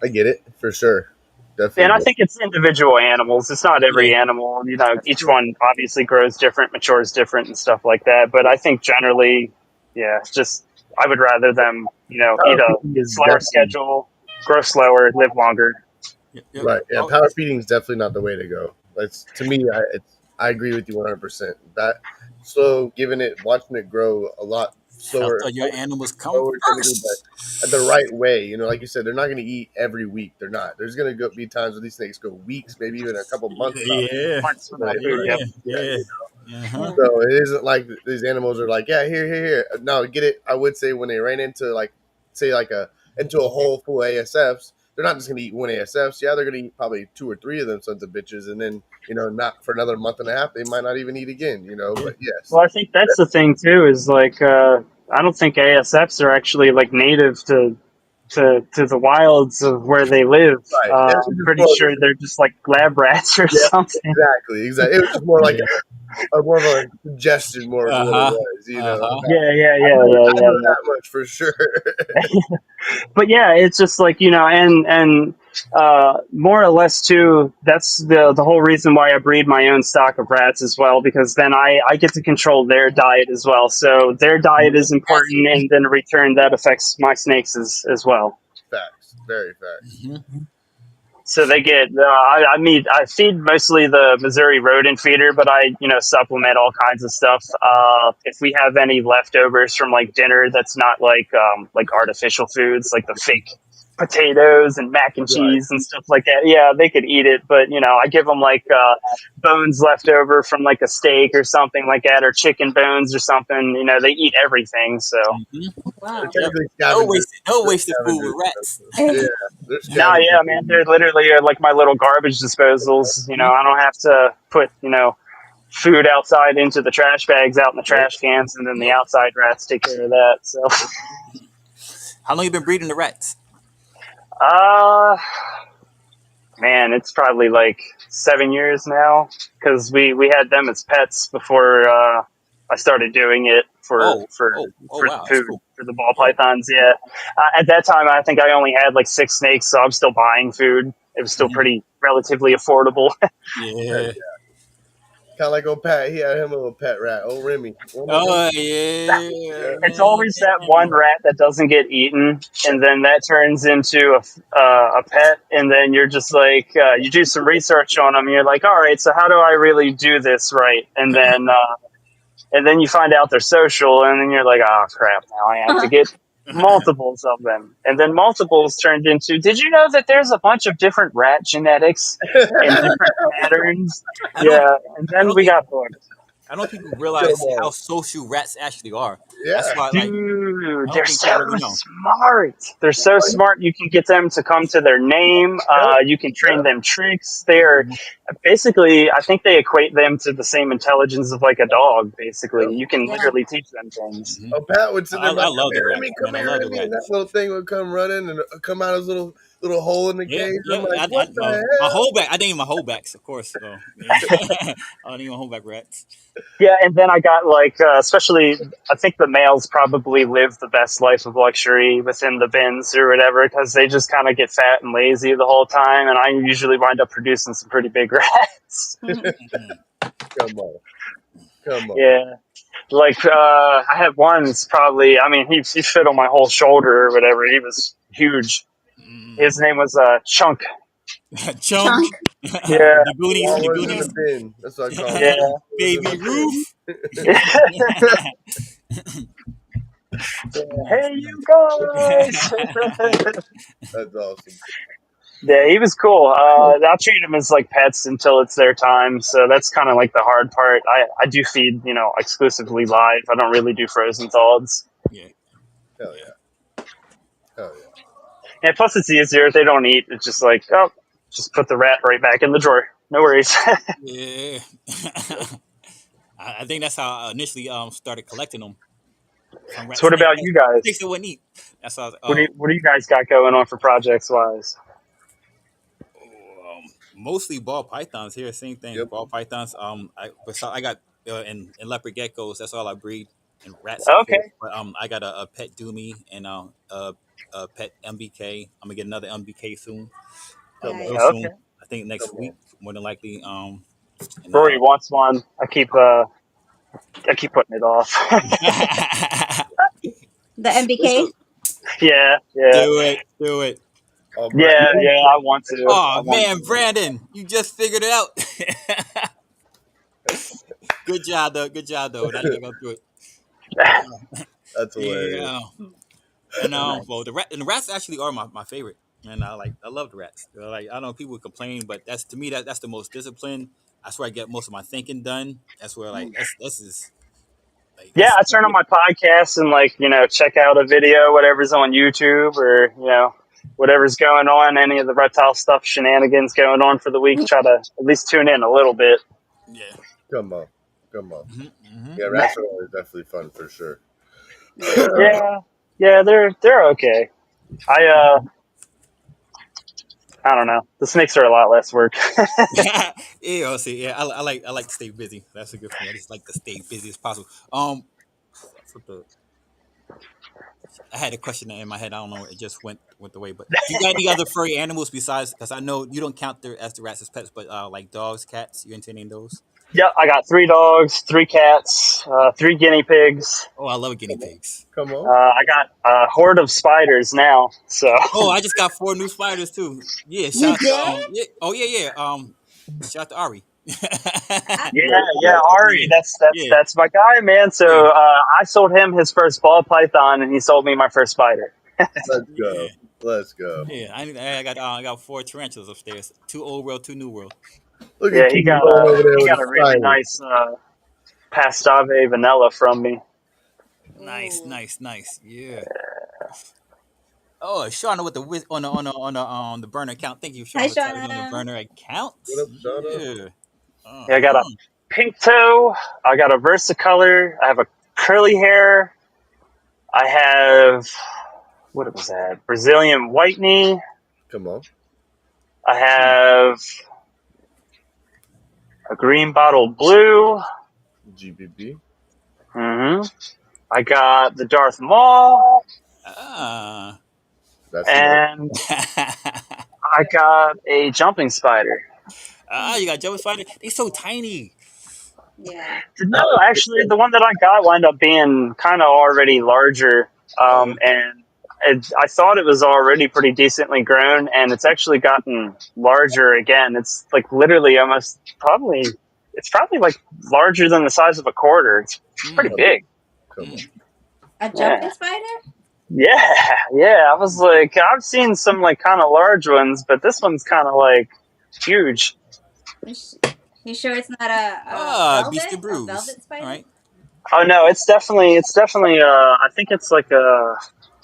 I get it for sure. And I Definitely. think it's individual animals. It's not Yeah. every animal. That's Each true. one obviously grows different, matures different, and stuff like that. But I think generally, yeah, just I would rather them, eat Power a feeding is slower definitely schedule, grow slower, live longer. Yep. Yep. right. Yeah, Oh, power feeding is definitely not the way to go. It's to me. I agree with you 100%. That slow, giving it, watching it grow a lot health slower, of your animals come slower typically, but the first. right way. Like you said, they're not going to eat every week. They're not. There's going to be times where these snakes go weeks, maybe even a couple months without Yeah. Months right, without food. Yep. Yeah. yeah. Yeah. Uh-huh. Yeah. So it isn't like these animals are like, yeah, here. No, get it. I would say when they ran into like, say like into a whole full ASFs, they're not just gonna eat one ASFs. Yeah, they're gonna eat probably two or three of them sons of bitches, and then not for another month and a half, they might not even eat again. Yeah. But yes, Well, I think that's the thing too. Is like I don't think ASFs are actually like native to the wilds of where they live. right. It was I'm just pretty more, sure they're just like lab rats or yeah, something. exactly. It was just more like Yeah. more of a suggestion, more of what it Uh-huh. was. Uh-huh. I know Yeah. that much for sure. But yeah, it's just like and more or less too. That's the whole reason why I breed my own stock of rats as well, because then I get to control their diet as well. So their diet is That's important, and then in return that affects my snakes as well. Facts, very facts. mm-hmm. So they get. I feed mostly the Missouri rodent feeder, but I supplement all kinds of stuff. If we have any leftovers from like dinner, that's not like artificial foods, like the fake potatoes and mac and Right. cheese and stuff like that. Yeah, they could eat it, but I give them like bones left over from like a steak or something like that, or chicken bones or something. They eat everything. So Mm-hmm. They're Wow. Yep. technically No scavengers. wasted. No They're wasted food with scavengers. rats. Yeah, they're no, scavengers. yeah, man, they're literally like my little garbage disposals. Mhm. I don't have to put food outside into the trash bags out in the Nope. trash cans, and then the Nope. outside rats take care of that. So, How long you been breeding the rats? uh, man, it's probably like 7 years now because we had them as pets before I started doing it for Oh. for Oh. Oh. for the Wow. That's food cool. for the ball Yeah. pythons. Yeah, at that time I think I only had like 6 snakes, so I'm still buying food. It was still Mhm. pretty relatively affordable. Yeah. Kind of like old Pat. He had him a little pet rat. Old Remy. One of them. Oh yeah, Yeah. It's always that one man. rat that doesn't get eaten, and then that turns into a pet, and then you're just like, you do some research on them, and you're like, all right, so how do I really do this right? And then you find out they're social, and then you're like, oh crap, now I have to get multiples of them. And then multiples turned into, did you know that there's a bunch of different rat genetics and different patterns? I don't. Yeah, and I then don't we think. got bored. I don't think people Come realize how on. social rats actually are. That's Yeah. why, like, Dude, I they're don't think people so really know. smart. They're so smart. You can get them to come to their name. Yep. You can train Yep. them tricks. They're Mhm. basically, I think they equate them to the same intelligence of like a dog. Yep. Basically, you can Yeah. literally teach them things. Mhm. Oh, Pat would sit there and be like, I come love the here, Remy, rats, come man. I here, love the Remy. And that rats. little thing would come running and come out his little hole in the Yeah, cage. I'm yeah. like, what the My hell? holdback. I think my holdbacks, of course. So yeah. I don't even holdback rats. Yeah, and then I got like, especially, I think the males probably live the best life of luxury within the bins or whatever because they just kind of get fat and lazy the whole time, and I usually wind up producing some pretty big rats. Mhm. Come on. Come on. Yeah. Like I had one that's probably, I mean, he fit on my whole shoulder or whatever. He was huge. His Mm. name was Chunk. Chunk. Chunk. Yeah, The Goonies. What The was in the Goonies. bin? That's what I call him. yeah. What was in Baby the bin? Ruth. Hey, Nice, you guys. That's awesome. Yeah, he was cool. I'll treat him as like pets until it's their time. So that's kind of like the hard part. I do feed, exclusively live. I don't really do frozen thaweds. yeah, Hell yeah, yeah. Hell yeah. And plus, it's easier. They don't eat. It's just like, oh, just put the rat right back in the drawer. No worries. yeah. I think that's how I initially started collecting them. Some So, what snake about you guys? snakes that wouldn't eat. That's how I was like, What do you guys got going on for projects wise? mostly ball pythons here. Same thing, Yep. ball pythons. I got and leopard geckos. That's all I breed. And rats, of course. Okay. But I got a pet doomy and a pet MBK. I'm gonna get another MBK soon. Come Real on. Nice. soon. Okay. I think Come next week, on. more than likely. And Rory wants one. I keep putting it off. The it's MBK. Yeah, yeah, do it. All right. yeah, yeah. I want to. I Oh want man, to. Brandon, you just figured it out. Good job, though. Good job, though. Now you gotta go through it. That's hilarious. Yeah. And well, Nice. the rats actually are my favorite. And I love the rats. Like I don't know, people would complain, but that's to me that's the most disciplined. That's where I get most of my thinking done. That's where like this is like Yeah, this. I turn on my podcast and check out a video, whatever's on YouTube or whatever's going on, any of the reptile stuff, shenanigans going on for the week. Try to at least tune in a little bit. Yeah. Come on. Come on. Hmm. Yeah, rats are always definitely fun for sure. Yeah, yeah, they're okay. I I don't know. The snakes are a lot less work. Yeah, see, yeah, I like to stay busy. That's a good for me. I just like to stay busy as possible. For the I had a question in my head. I don't know. It just went away. But do you got any other furry animals besides? Because I know you don't count the rats as pets, but like dogs, cats. You into any of those? Yep, I got 3 dogs, 3 cats, 3 guinea pigs. Oh, I love guinea pigs. Come on. I got a horde of spiders now. So Oh, I just got 4 new spiders too. Yeah, You shout out to did? yeah. Oh yeah. Shout out to Ari. I, yeah, Let's yeah, go. Ari, Yeah, that's yeah, that's my guy, man. So yeah, I sold him his first ball python, and he sold me my first spider. Let's go. yeah, Let's go. yeah. I got 4 tarantulas upstairs. 2 old world, 2 new world. Look Yeah, at you going over there he with got a a really spider. nice Pastave vanilla from me. Nice, ooh. nice, nice. Yeah. Oh, Shauna with the on the burner account. Thank you, Hi, Shauna, for tapping me on the Shauna. burner account. What up, Shauna? Yeah. Yeah, I got a Uh-huh. pink toe. I got a versicolor. I have a curly hair. I have what was that? Brazilian white knee. Come on. I have a green bottle blue. GBB. hmm I got the Darth Maul, Ah. That's nice. and I got a jumping spider. You got Joe Spider. They so tiny. Yeah. No, How is actually, it? the one that I got wound up being kind of already larger, Oh, and I thought it was already pretty decently grown, and it's actually gotten larger again. It's like literally almost probably, it's probably like larger than the size of a quarter. It's pretty mm, Come on, big. come on. A Yeah, jumping spider? yeah, yeah. I was like, I've seen some like kind of large ones, but this one's kind of like huge. You, sh- you sure it's not a Beastie velvet? A Brews. velvet All spider? right. Oh no, it's definitely I think it's like a,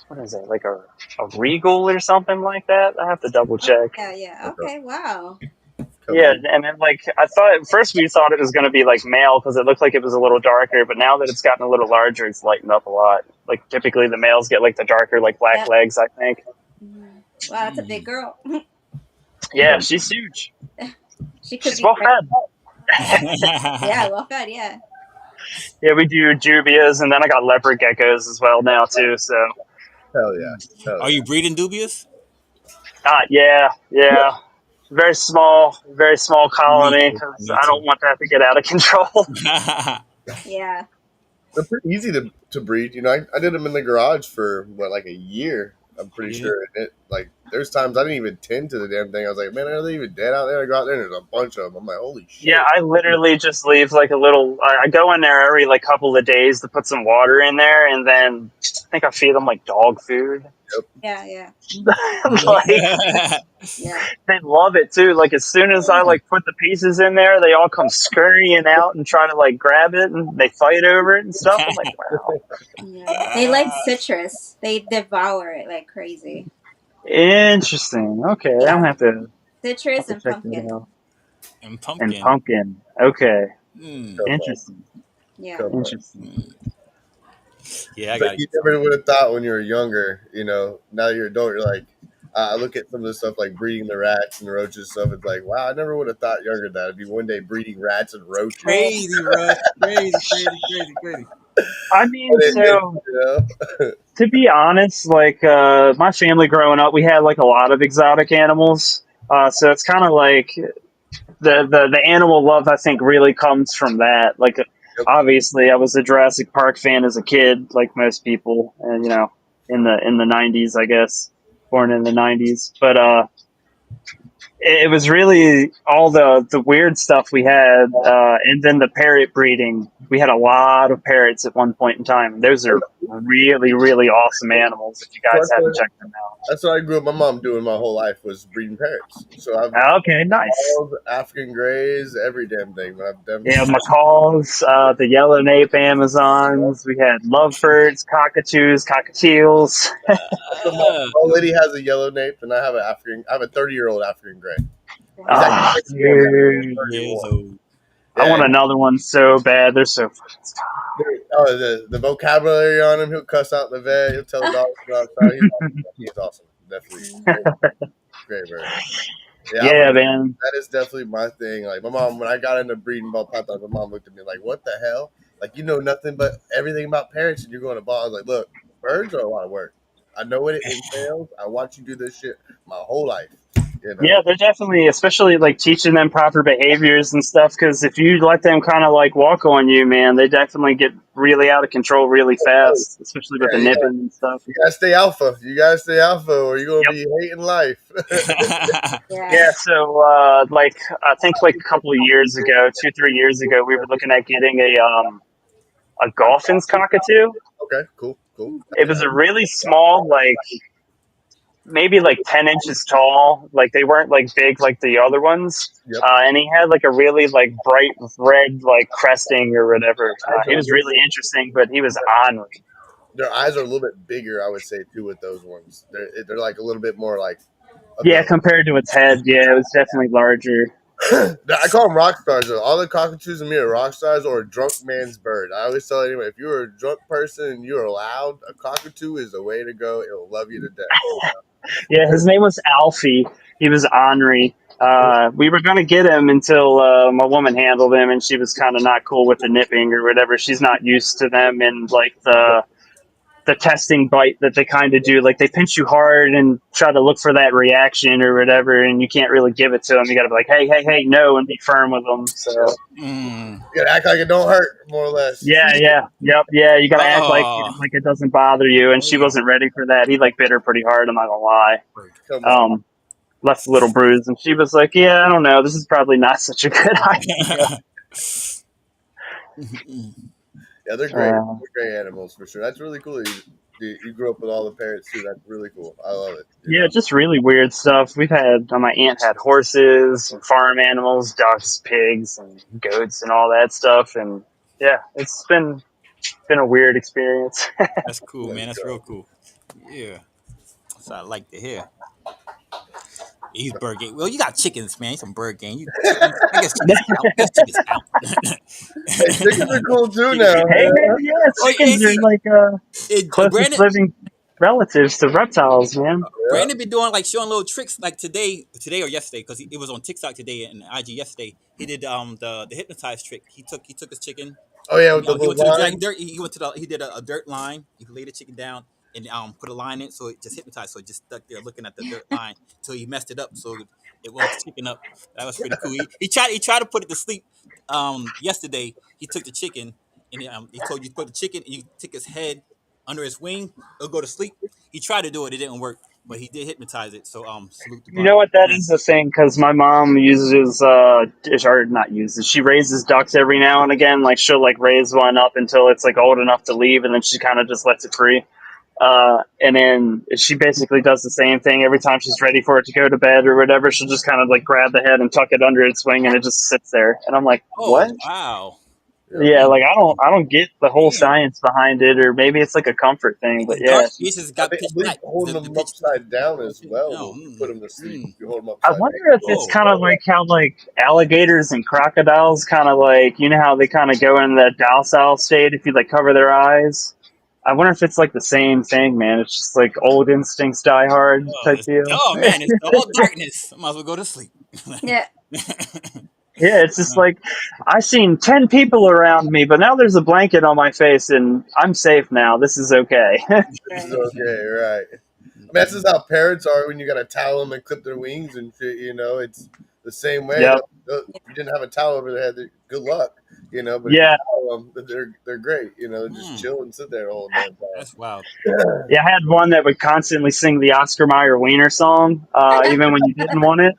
what is it, like a regal or something like that. I have to double Oh, check. yeah, yeah. Okay, Okay, wow. come Yeah, on. and then like I thought at first we thought it was going to be like male because it looked like it was a little darker, but now that it's gotten a little larger, it's lightened up a lot. Like typically the males get like the darker like black Yep. legs, I think. Mhm. Wow, that's a big girl. Yeah, Come she's huge. She could She's be well pregnant. fed. Yeah, well fed, yeah. Yeah, we do dubias, and then I got leopard geckos as well now too. So, hell yeah, hell Are you breeding dubious? yeah, yeah, very small Me colony too. because Me I don't too. want that to get out of control. Yeah. they're pretty easy to breed. I did them in the garage for what, like a year. I'm pretty Yeah. sure. Like there's times I didn't even tend to the damn thing. I was like, man, are they even dead out there? I go out there and there's a bunch of them. I'm like, holy Yeah, shit. I literally just leave like a little. I go in there every like couple of days to put some water in there, and then I think I feed them like dog food. Yep. Yeah, yeah. Like Yeah. they love it too. Like as soon as I like put the pieces in there, they all come scurrying out and try to like grab it, and they fight over it and stuff. I'm like, wow, Yeah. They like citrus. They devour it like crazy. interesting. Okay, I'm gonna Yeah. have Citrus to and check that pumpkin. out. And And pumpkin. pumpkin. Okay, Mm, Come on, interesting, Yeah. come on. interesting. mm. Yeah, I But gotta you get some. never would have thought when you were younger. Now that you're adult, you're like, I look at some of the stuff like breeding the rats and the roaches and stuff. It's like, wow, I never would have thought younger that I'd be one day breeding rats and roaches. Right. Crazy, Russ. Crazy, crazy, crazy, crazy. I And mean, so you know? to be honest, like my family growing up, we had like a lot of exotic animals. So it's kind of like the animal love. I think really comes from that. Like Yep. obviously, I was a Jurassic Park fan as a kid, like most people, and in the '90s, I guess, born in the '90s. But it was really all the weird stuff we had, and then the parrot breeding. We had a lot of parrots at one point in time. Those are really, really awesome animals. If you So guys haven't checked them that's what I grew up. My mom doing my whole life was breeding parrots. So I've out. Okay, nice. all the African grays, every damn thing. But I've done. Yeah, macaws, the yellow nape Amazons. We had lovebirds, cockatoos, cockatiels. So my lady has a yellow nape, and I have an African. I have a 30-year-old African gray. He's actually Ah, 31 now. dude. 30 years 31. old. I Yeah, want another one so bad. They're so fucking oh, the vocabulary on him. He'll cuss out the vet. He'll tell the dog to go outside. He's awesome. He's awesome. Definitely great, great bird. Yeah, yeah, man. that is definitely my thing. Like my mom, when I got into breeding ball pythons, my mom looked at me like, "What the hell? Like you know nothing but everything about parrots, and you're going to ball." I was like, "Look, birds are a lot of work. I know what it entails. I watch you do this shit my whole life. You Yeah, know, they're definitely, especially like teaching them proper behaviors and stuff. Because if you let them kind of like walk on you, man, they definitely get really out of control really fast, especially with the yeah, nipping and stuff. you gotta stay alpha. You gotta stay alpha, or you're gonna Yep. be hating life." Yeah. Yeah. So, like, I think like a couple of years ago, 2, 3 years ago, we were looking at getting a Golfin's cockatoo. Okay, cool, cool. It was a really small, like maybe like 10 inches tall. Like they weren't like big like the other ones. Yep. And he had like a really like bright red like cresting or whatever. Eyes are He a was little really interesting, but he was ornery. Their eyes are a little bit bigger, I would say, too. With those ones, they're like a little bit more like of Yeah, the. compared to its head, yeah, it was definitely larger. I call them rock stars. Though. All the cockatoos in me are rock stars or a drunk man's bird. I always tell anyone if you're a drunk person and you're loud, a cockatoo is the way to go. It'll love you to death. Yeah, his name was Alfie. He was ornery. We were going to get him until my woman handled him, and she was kind of not cool with the nipping or whatever. She's not used to them in like the testing bite that they kind of do. Like they pinch you hard and try to look for that reaction or whatever, and you can't really give it to them. You got to be like, hey, hey, hey, no, and be firm with them. So Mm. You gotta act like it don't hurt, more or less. yeah, yeah, yep, yeah. You got to act Oh, like it doesn't bother you. And she hey, wasn't ready for that. He like bit her pretty hard. I'm not gonna lie. bird. Come on. Um, left a little bruise, and she was like, yeah, I don't know. This is probably not such a good idea. Yeah, they're great. Uh, They're great animals for sure. That's really cool. You grew up with all the parrots too. That's really cool. I love it. You Yeah, know. just really weird stuff. We've had my aunt had horses, and farm animals, ducks, pigs, and goats, and all that stuff. And yeah, it's been a weird experience. That's cool, Let's man. That's real go. cool. Yeah, that's what I like to hear. He's bird game. Well, you got chickens, man. Some bird game. You chickens. I guess chickens count. I guess chickens count. Hey, chickens are cool too Chickens. now. Hey man, Yeah. yeah, Oh, yeah. chickens are See, like closest Brandon. living relatives to reptiles, man. Yeah. Brandon been doing like showing little tricks like today or yesterday because it was on TikTok today and IG yesterday. He did the hypnotized trick. He took his chicken. Oh yeah, with You the know, he little went to the dry line. dirt. He went to the he did a dirt line. He laid the chicken down and put a line in so it just hypnotized. So it just stuck there looking at the dirt line until he messed it up. So it woke the chicken up. That was pretty cool. He tried to put it to sleep. Yesterday he took the chicken and he told you to put the chicken and you took his head under his wing. It'll go to sleep. He tried to do it. It didn't work, but he did hypnotize it. So salute to You know Brian. what? That is the thing because my mom uses or not uses. She raises ducks every now and again. Like she'll like raise one up until it's like old enough to leave, and then she kind of just lets it free. And then she basically does the same thing every time she's ready for it to go to bed or whatever. She'll just kind of like grab the head and tuck it under its wing, and it just sits there. And I'm like, what? Oh wow. Yeah. Yeah, Mm, like I don't get the whole damn. science behind it, or maybe it's like a comfort thing. But It's yeah, dark. This has got I pitch believe black. holding The them pitch. upside down as well No. will put them to sleep. Mm. You hold them I upside down. wonder if it's Oh. kind of like how like alligators and crocodiles kind of like how they kind of go in the docile state if you like cover their eyes. I wonder if it's like the same thing, man. It's just like old instincts die hard type deal. Oh man, it's all darkness. I might as well go to sleep. Yeah. Yeah, it's just like I seen 10 people around me, but now there's a blanket on my face and I'm safe now. This is okay. This is Right. okay, right? I mean, that's just how parrots are when you gotta towel them and clip their wings and shit. You know, it's the same way. Yep. If you didn't have a towel over their head, good luck. You know, but if you Yeah. towel them, they're great. You know, just Mm, chill and sit there the whole damn that's wild. time. Yeah, I had one that would constantly sing the Oscar Mayer Wiener song, even when you didn't want it.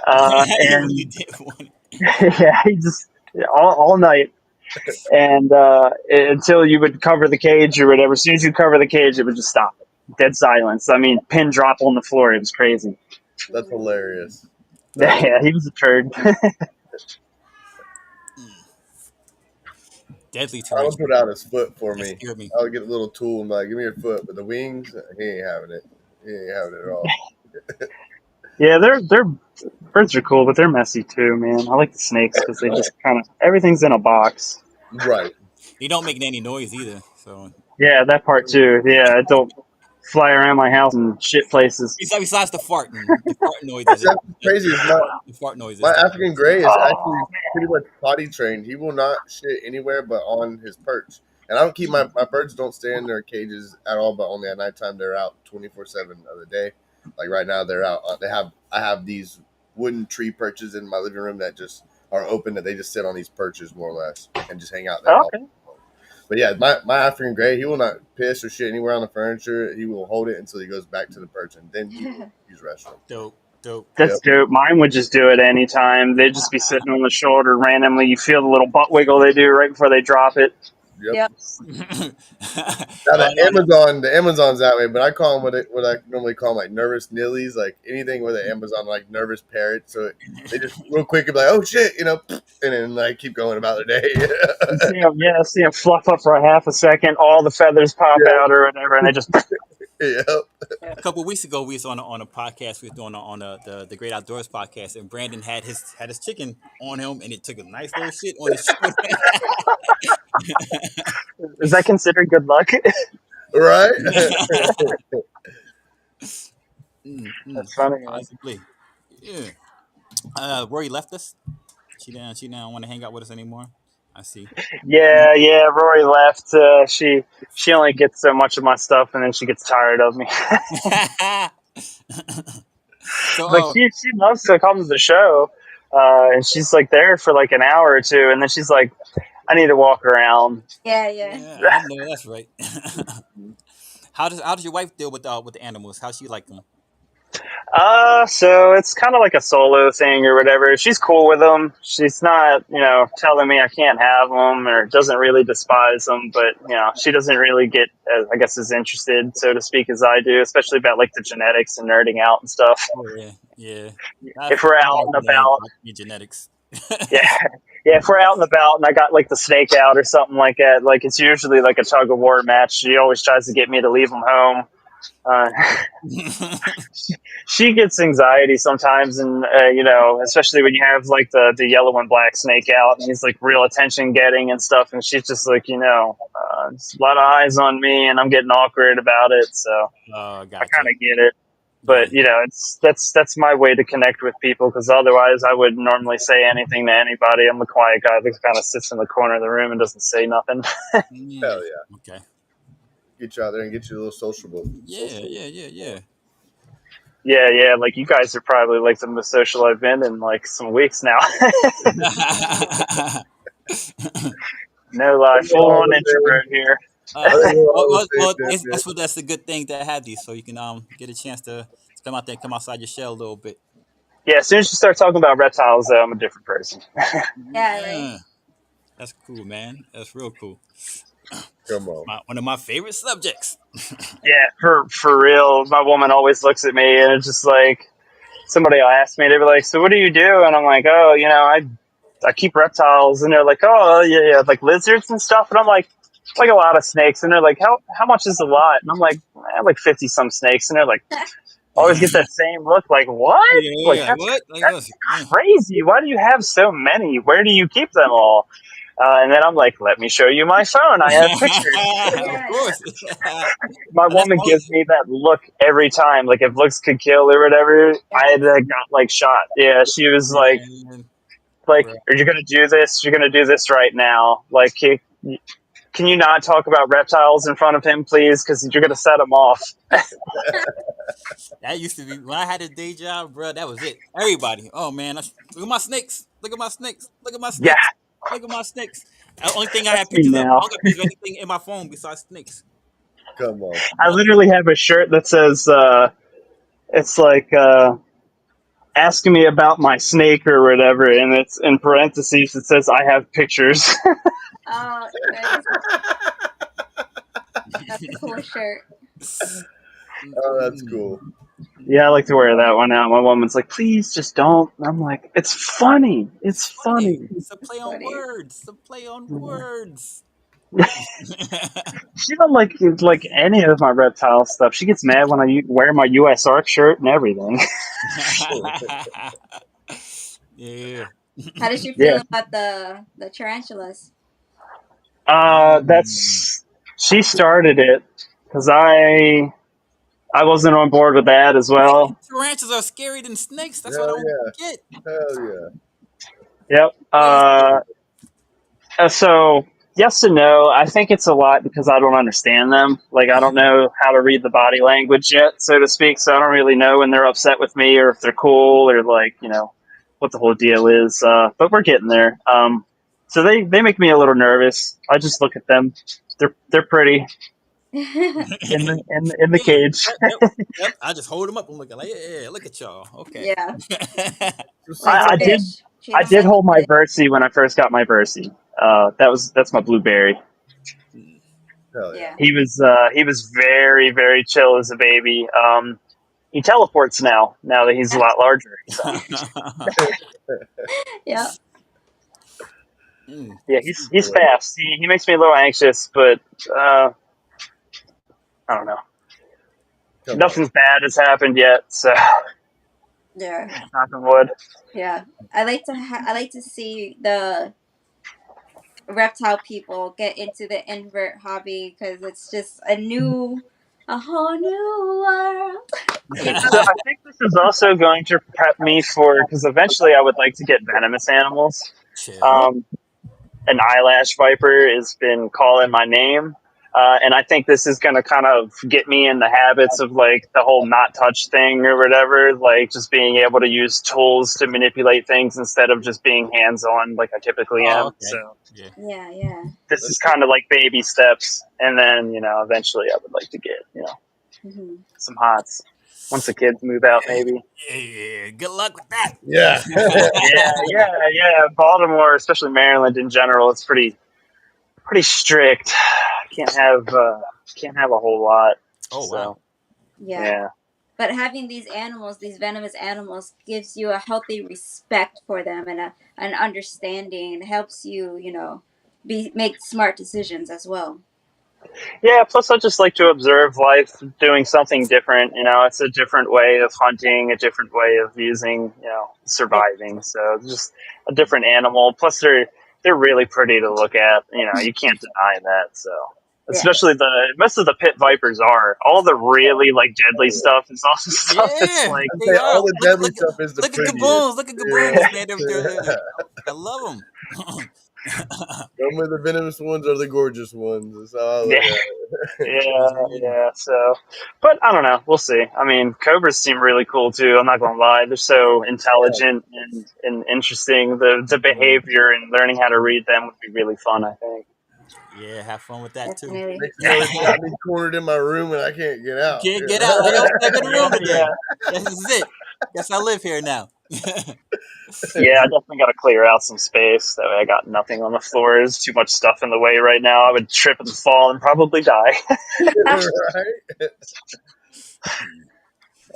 Even when you And did one. yeah, he just all night. And until you would cover the cage or whatever. As soon as you cover the cage, it would just stop. Dead silence. I mean, pin drop on the floor. It was crazy. That's hilarious. That's Yeah, he was a turd. Mm, deadly I would put tarantula. out his foot for That me. scared me. I would get a little tool and be like, give me your foot. But the wings, he ain't having it. He ain't having it at all. Yeah, they're birds are cool, but they're messy too, man. I like the snakes because they just kind of everything's in a box. Right. They don't make any noise either. So Yeah, that part too. Yeah, it don't fly around my house and shit places. besides the farting, the fart noises, That's crazy. Is the fart noises. my That African gray is actually pretty much potty trained. He will not shit anywhere but on his perch. And I don't keep my birds don't stay in their cages at all, but only at nighttime. They're out 24/7 of the day. Like right now, they're out. I have these wooden tree perches in my living room that just are open that they just sit on these perches more or less and just hang out there all. Okay. But yeah, my African gray, he will not piss or shit anywhere on the furniture. He will hold it until he goes back to the perch, and then he will use the restroom. dope, dope. Yep. That's dope. Mine would just do it anytime. They'd just be sitting on the shoulder randomly. You feel the little butt wiggle they do right before they drop it. Yep. Yep. Now Oh no, no. The Amazon's that way, but I call them what I normally call them like nervous nillies, like anything with an Amazon, like nervous parrot. So they just real quick be like, oh shit, you know, and then like keep going about their day. You see them fluff up for a half a second, all the feathers pop Yeah, out or whatever, and they just yep. A couple of weeks ago, we was on a podcast. We was doing on the Great Outdoors podcast, and Brandon had his chicken on him, and it took a nice little shit on his shoulder. is that considered good luck? Right. That's funny, man. Possibly, yeah. Rory left us. She didn't want to hang out with us anymore. I see. Yeah, yeah. Rory left. She only gets so much of my stuff, and then she gets tired of me. So, Like she loves to come to the show, and she's like there for like an hour or two, and then she's like, "I need to walk around." Yeah, yeah. yeah, I know that's right. How does your wife deal with the animals? How she like them? So it's kind of like a solo thing or whatever. She's cool with them. She's not, telling me I can't have them or doesn't really despise them, but she doesn't really get, I guess, as interested, so to speak, as I do, especially about like the genetics and nerding out and stuff. Oh yeah, yeah. I If we're I out like and about, your genetics. yeah, yeah, if we're out and about and I got like the snake out or something like that, like it's usually like a tug of war match. She always tries to get me to leave them home. Uh, she gets anxiety sometimes, and especially when you have like the yellow and black snake out, and he's like real attention getting and stuff, and she's just like just a lot of eyes on me, and I'm getting awkward about it, so Oh, I kind gotcha. of get it. Yeah. But it's that's my way to connect with people because otherwise I would normally say anything to anybody. I'm the quiet guy that kind of sits in the corner of the room and doesn't say nothing. Yeah. Hell yeah. Okay. Get you out there and get you a little sociable. Yeah. Social. Yeah. Yeah. Yeah. Yeah, yeah. Like you guys are probably like the most social I've been in like some weeks now. No lie, Are you full all on the same? introvert here. Are you all the same well, champion? that's the good thing to have these, so you can get a chance to come out there, and come outside your shell a little bit. Yeah, as soon as you start talking about reptiles, I'm a different person. Yeah, right. Yeah, that's cool, man. That's real cool. Come on. One of my favorite subjects. Yeah, for real. My woman always looks at me and it's just like somebody will ask me, they be like, "So what do you do?" And I'm like, "Oh, I keep reptiles." And they're like, "Oh, yeah, yeah, like lizards and stuff." And I'm like a lot of snakes. And they're like, "How much is a lot?" And I'm like, "I have like 50 some snakes." And they're like, always get that same look, like what? Like Yeah, like that's what? Like that's us. crazy. Why do you have so many? Where do you keep them all? And then I'm like, let me show you my phone. I have pictures. Of Yeah, yeah. course. My And that's woman all. gives me that look every time. Like if looks could kill or whatever, I Yeah. had got like shot. Yeah, she was Man, like, bro. are you gonna do this? You're gonna do this right now. Like, can you not talk about reptiles in front of him, please? Because you're gonna set him off. That used to be when I had a day job, bro. That was it. Everybody. Oh man, look at my snakes. Look at my snakes. Look at my Yeah, snakes. Look at my snakes. The only thing I have that's me pictures of. I now. don't got pictures of anything in my phone besides snakes. Come on. I Nothing. literally have a shirt that says, it's like, asking me about my snake or whatever, and it's in parentheses. It says I have pictures. Oh, nice. That's a cool shirt. Oh, that's cool. Yeah, I like to wear that one out. My woman's like, please just don't. And I'm like, it's funny. It's It's funny. funny. It's a play on Funny. words. It's a play on words. She don't like any of my reptile stuff. She gets mad when I wear my U.S. Ark shirt and everything. Yeah. How did you Yeah, feel about the tarantulas? Mm. that's she started it because I wasn't on board with that as Man, well. tarantulas are scarier than snakes. That's what I Hell don't yeah. get. Hell yeah. Yep. Way scary. So yes and no. I think it's a lot because I don't understand them. Like I don't know how to read the body language yet, so to speak. So I don't really know when they're upset with me or if they're cool or like what the whole deal is. But we're getting there. So they make me a little nervous. I just look at them. They're pretty in the Yeah. cage. Yep, yep, yep. I just hold them up. I'm looking like, yeah, look at y'all. Okay. Yeah, So see like I, the I something. did fish. Treat I them did like hold a my fish. Versi when I first got my Versi. That's my blueberry. Hell yeah. Yeah. He was very very chill as a baby. He teleports now that he's a lot larger. So Yeah. Mm. yeah, he's fast. He makes me a little anxious, but I don't know. Come on. Nothing bad has happened yet, so Yeah. knock on wood. Yeah. I like to see the reptile people get into the invert hobby because it's just a whole new world. You So know? I think this is also going to prep me for because eventually I would like to get venomous animals. Chill. Um, an eyelash viper has been calling my name. And I think this is going to kind of get me in the habits of like the whole not touch thing or whatever, like just being able to use tools to manipulate things instead of just being hands on like I typically Oh, am. okay. So Yeah. Yeah, yeah. this That's is kind of like baby steps. And then, eventually I would like to get, Hmm. some hots once the kids move out, maybe. Yeah, yeah. Good luck with that. yeah. Yeah, yeah, yeah. Baltimore, especially Maryland in general, it's pretty strict. Can't have a whole lot. Oh wow. So Yeah. yeah, But having these animals, these venomous animals, gives you a healthy respect for them and an understanding, and helps you, make smart decisions as well. yeah. Plus, I just like to observe life doing something different. It's a different way of hunting, a different way of using, Yeah, surviving. So it's just a different animal. Plus, they're really pretty to look at. You can't deny that. So. yeah, Especially most of the pit vipers are all the really like deadly stuff is also stuff that's Yeah, like I'd they say are. all the Look, deadly look, stuff is the look at prettiest. Gaboons. Look at Yeah. Gaboons, man. I love them. Some of the venomous ones are the gorgeous ones. That's how I look yeah. at it. Yeah. So, but I don't know. We'll see. I mean, cobras seem really cool too. I'm not gonna lie; they're so intelligent and interesting. The behavior and learning how to read them would be really fun. I think. Yeah, have fun with that too. definitely. Next thing you know, it's got me cornered in my room and I can't get You out. can't get out. Like, okay, I got a Yeah, room today. yeah, This is it. Guess I live here now. yeah. I definitely got to clear out some space. That way, I got nothing on the floor. There's too much stuff in the way right now. I would trip and fall and probably die. Right?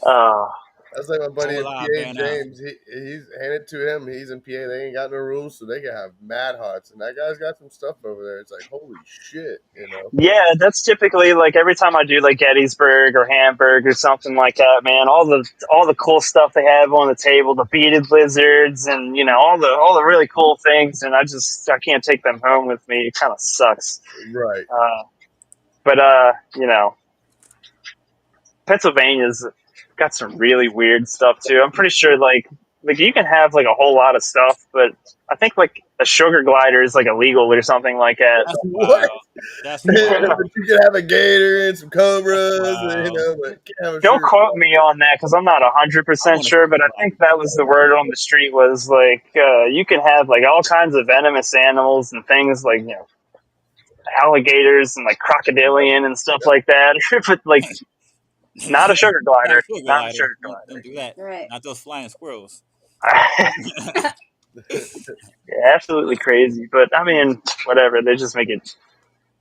uh, That's like my buddy Whole in lot PA, ban out. James. He's handed to him. He's in PA. They ain't got no rules, so they can have mad hots. And that guy's got some stuff over there. It's like, holy shit. Yeah, that's typically like every time I do like Gettysburg or Hamburg or something like that, man. All the cool stuff they have on the table, the beaded lizards, and all the really cool things, and I can't take them home with me. It kind of sucks. Right. Uh, but Pennsylvania's got some really weird stuff too. I'm pretty sure like you can have like a whole lot of stuff, but I think like a sugar glider is like illegal or something like that. That's What? wild. That's But wild. you can have a gator and some That's cobras, wild. but you can't have a Don't sugar. quote me on that because I'm not hundred I percent want to sure, sugar but I glider. think that was the word on the street was like you can have like all kinds of venomous animals and things like alligators and like crocodilian and stuff like that, but like not a sugar Not a glider, sugar not a glider. sugar Don't do that. Right. Not those flying squirrels. glider. Yeah, absolutely crazy, but I mean, whatever. They just make it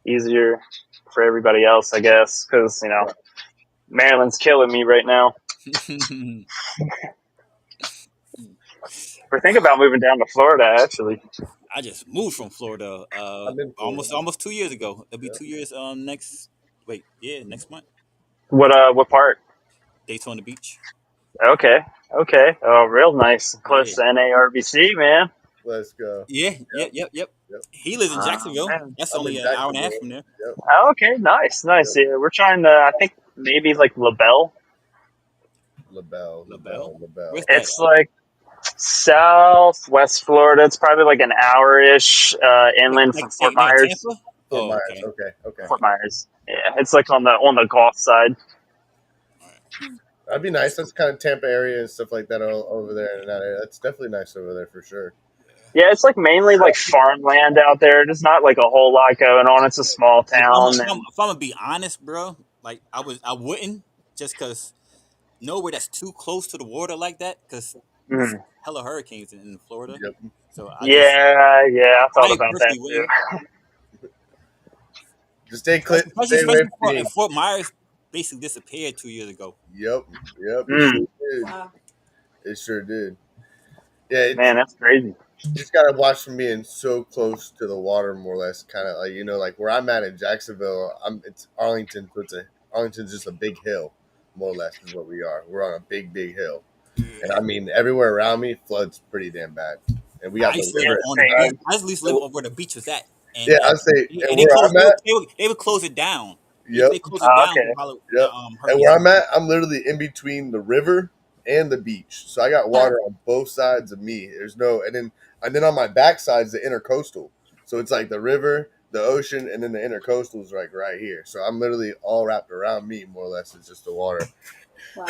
easier for everybody else, I guess, because Maryland's killing me right now. We're thinking about moving down to Florida, actually. I just moved from Florida I'm in Florida. almost 2 years ago. It'll be Yeah. 2 years next month. What part? Daytona Beach. Okay, okay. Oh, real nice, close Yeah. to NARBC, man. Let's go. Yeah, Yep. yep. Yep. He lives in Oh Jacksonville. man. That's I'm in only an hour and a half Jacksonville. from there. Yep. Oh, okay, nice, nice. Yep. Yeah, we're trying to. I think maybe like LaBelle. LaBelle. LaBelle? LaBelle. LaBelle. Where's that It's like Southwest Florida. It's probably like an hour ish inland from Fort near Myers. Tampa? Fort Oh, Myers. okay. Okay. Okay. Fort Myers. Yeah, it's like on the Gulf side. All right. That'd be nice. That's kind of Tampa area and stuff like that over there in that area. That's definitely nice over there for sure. Yeah, it's like mainly like farmland out there. There's not like a whole lot going on. It's a small If I'm, town, if I'm and if I'm gonna be honest, bro, like I wouldn't just cause nowhere that's too close to the water like that, cause it's mm, hella hurricanes in Florida. Yep. So yeah, yeah, I thought I about that personally too. wouldn't. Just stay Especially, stay away especially from for me. Fort Myers basically disappeared 2 years ago. Yep. Yep. It sure Mm, did. Wow. It sure did. Yeah. man, that's crazy. You just gotta watch from being so close to the water, more or less. Kind of like like where I'm at in Jacksonville. It's Arlington, so Arlington's just a big hill, more or less, is what we are. We're on a big hill, and I mean everywhere around me floods pretty damn bad, and we got I the used to live Yeah, river on the at beach. same. the I used to live side. over where the beach was at, Yeah, and I'd say, and they where closed. I'm at, They would close it down. yep, They closed it Oh, down okay. while yep, and hurricane where I'm season. at, I'm literally in between the river and the beach, so I got water on both sides of me. There's no, and then on my backside is the intercoastal. So it's like the river, the ocean, and then the intercoastal is like right here. So I'm literally all wrapped around me, more or less. It's just the water. Wow.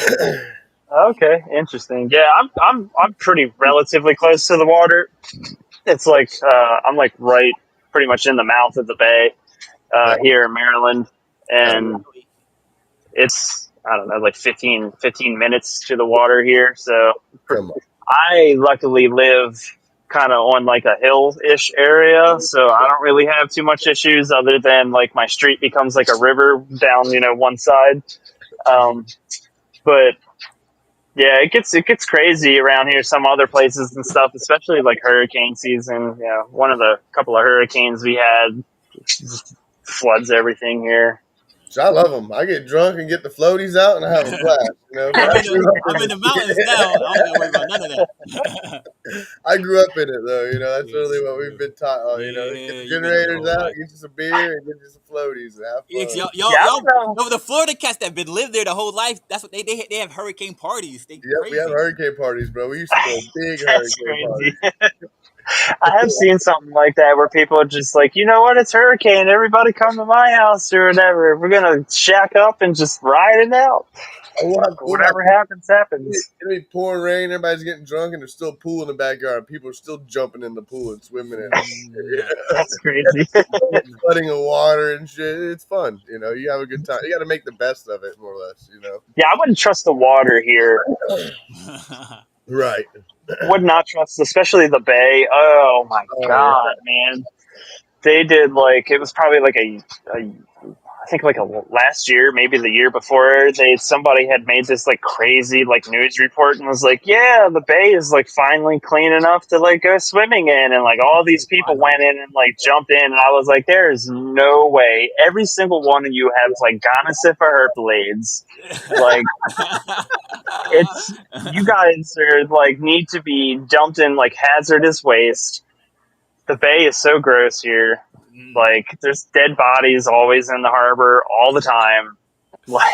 Okay, interesting. Yeah, I'm pretty relatively close to the water. It's like I'm like right pretty much in the mouth of the bay Hell, here in Maryland, hell and it's I don't know like 15 minutes to the water here. So come on. I luckily live kind of on like a hill-ish area, so I don't really have too much issues other than like my street becomes like a river down one side. Um, but yeah, it gets crazy around here. Some other places and stuff, especially like hurricane season. One of the couple of hurricanes we had just floods everything here. So I love them. I get drunk and get the floaties out, and I have a blast. But I'm I in the grew up I'm in in the mountains now. I don't gotta worry about none of that. I grew up in it though. That's Yes, really what we've been taught. Get yeah, the you've been there your generators whole out, life. get you some beer, and get you some floaties, and have Yes, fun. Yeah, I don't know. no, the Florida cats that been lived there the whole life. That's what they have hurricane parties. They Yep, we have crazy. hurricane parties, bro. We used to throw big That's hurricane crazy. parties. I have seen something like that where people are just like, you know what, it's hurricane. Everybody come to my house or whatever. We're gonna shack up and just ride it out. We'll have Whatever happens, happens. it'll be pouring rain, everybody's getting drunk, and there's still a pool in the backyard. People are still jumping in the pool and swimming in it. That's crazy. Flooding of water and shit. It's fun. You have a good time. You got to make the best of it, more or less. Yeah, I wouldn't trust the water here. Right. Would not trust, especially the bay. Oh my Oh yeah. god, man! They did like it was probably like a I think like a last year, maybe the year before. Somebody had made this like crazy like news report and was like, yeah, the bay is like finally clean enough to like go swimming in, and like all these people Finally. went in and like jumped in, and I was like, there is no way. Every single one of you have like gonorrhea or herpes. Like it's you guys are like need to be dumped in like hazardous waste. The bay is so gross here. Mm, Like there's dead bodies always in the harbor all the time. Like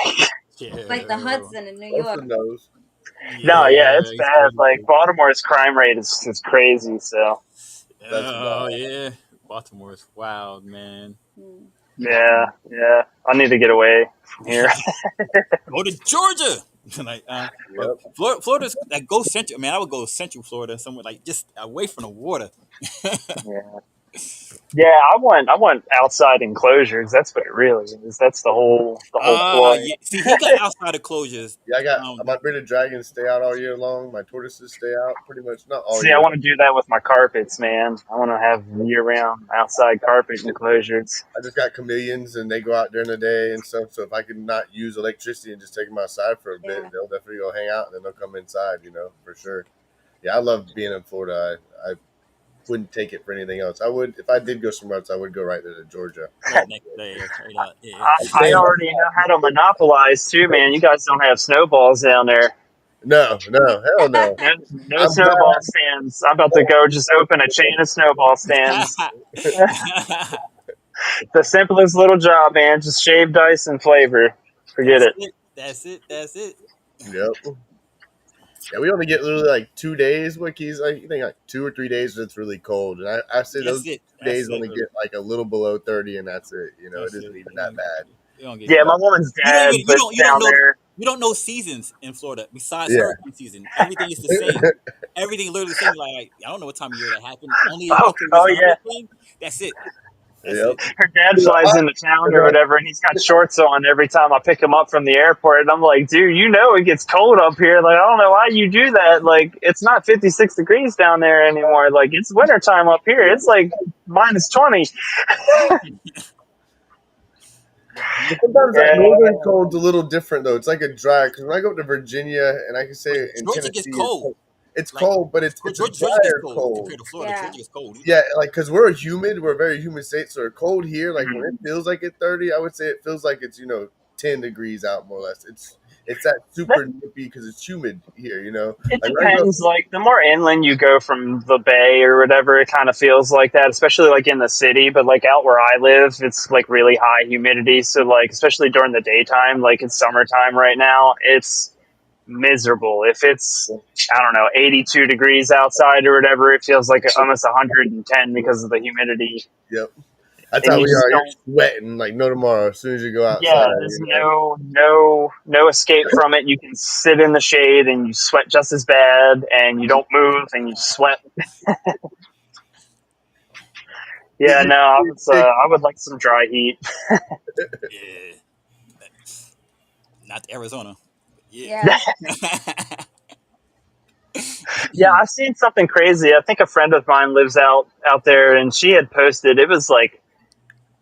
Like the chill. Hudson in New Ocean York. knows. no, yeah, Yeah, it's it's bad. Like crazy. Baltimore's crime rate is crazy. So That's Oh wild. yeah, Baltimore is wild, man. Hmm. yeah, yeah. I need to get away from here. Go to Georgia. like, but Yep. Florida's like go central. Man, I would go central Florida, somewhere like just away from the water. Yeah, yeah. I want outside enclosures. That's what it really is. That's the whole ploy. Yeah. See, he got outside of closures. Yeah, I got Um, my bearded dragons stay out all year long. My tortoises stay out pretty much not all See, I year. want to do that with my carpets, man. I want to have year-round outside carpet enclosures. I just got chameleons and they go out during the day and stuff. So if I can not use electricity and just take them outside for a bit, Yeah. they'll definitely go hang out and then they'll come inside, for sure. Yeah, I love being in Florida. I wouldn't take it for anything else. I would if I did go somewhere else. I would go right there to Georgia. right next day, straight out. Yeah. I already know how to monopolize too, man. You guys don't have snowballs down there. No, no, hell no. No, no I'm snowball glad. stands. I'm about to go just open a chain of snowball stands. The simplest little job, man. Just shaved ice and flavor. Forget That's it. it. That's it. That's it. Yep. Yeah, we only get literally like 2 days. Wikis, I think like 2 or 3 days. It's really cold, and I say those That's it. 2 days That's it. only Really. get like a little below 30, and that's it. It That's isn't it. even that bad. You don't get Yeah, cold. my woman's You don't dad even. lives You don't down know. there. You don't know seasons in Florida besides Yeah, hurricane season. Everything is the same. Everything literally the same. Like I don't know what time of year that happened. Only Oh, okay, oh there's a yeah. hurricane. That's it. That's yep. it. Her dad flies into town or whatever, and he's got shorts on every time I pick him up from the airport. And I'm like, dude, it gets cold up here. Like, I don't know why you do that. Like, it's not 56 degrees down there anymore. Like, it's wintertime up here. It's like minus 20. But sometimes that Yeah. northern cold's a little different though. It's like a dry. Because when I go up to Virginia, and I can say But in Georgia gets Tennessee, cold. it's Like cold, but it's a Georgia gets drier cold cold. compared to Florida. Yeah. Georgia gets cold. It's Yeah, like like because we're a very humid state, so cold here. Like when it feels like it's 30, I would say it feels like it's 10 degrees out more or less. It's that super nippy because it's humid here. It Like when I go, depends. Like the more inland you go from the bay or whatever, it kind of feels like that, especially like in the city. But like out where I live, it's like really high humidity. So like especially during the daytime, like it's summertime right now, it's miserable. If it's, I don't know, 82 degrees outside or whatever, it feels like almost 110 because of the humidity, Yep. That's and how you we just are. You're don't. sweating like no tomorrow as soon as you go outside. Yeah, there's no escape from it. You can sit in the shade and you sweat just as bad, and you don't move and you sweat. Yeah, no, It's I sticky. would like some dry heat. Yeah, not Arizona, but yeah. Yeah. Yeah, I've seen something crazy. I think a friend of mine lives out there, and she had posted. It was like,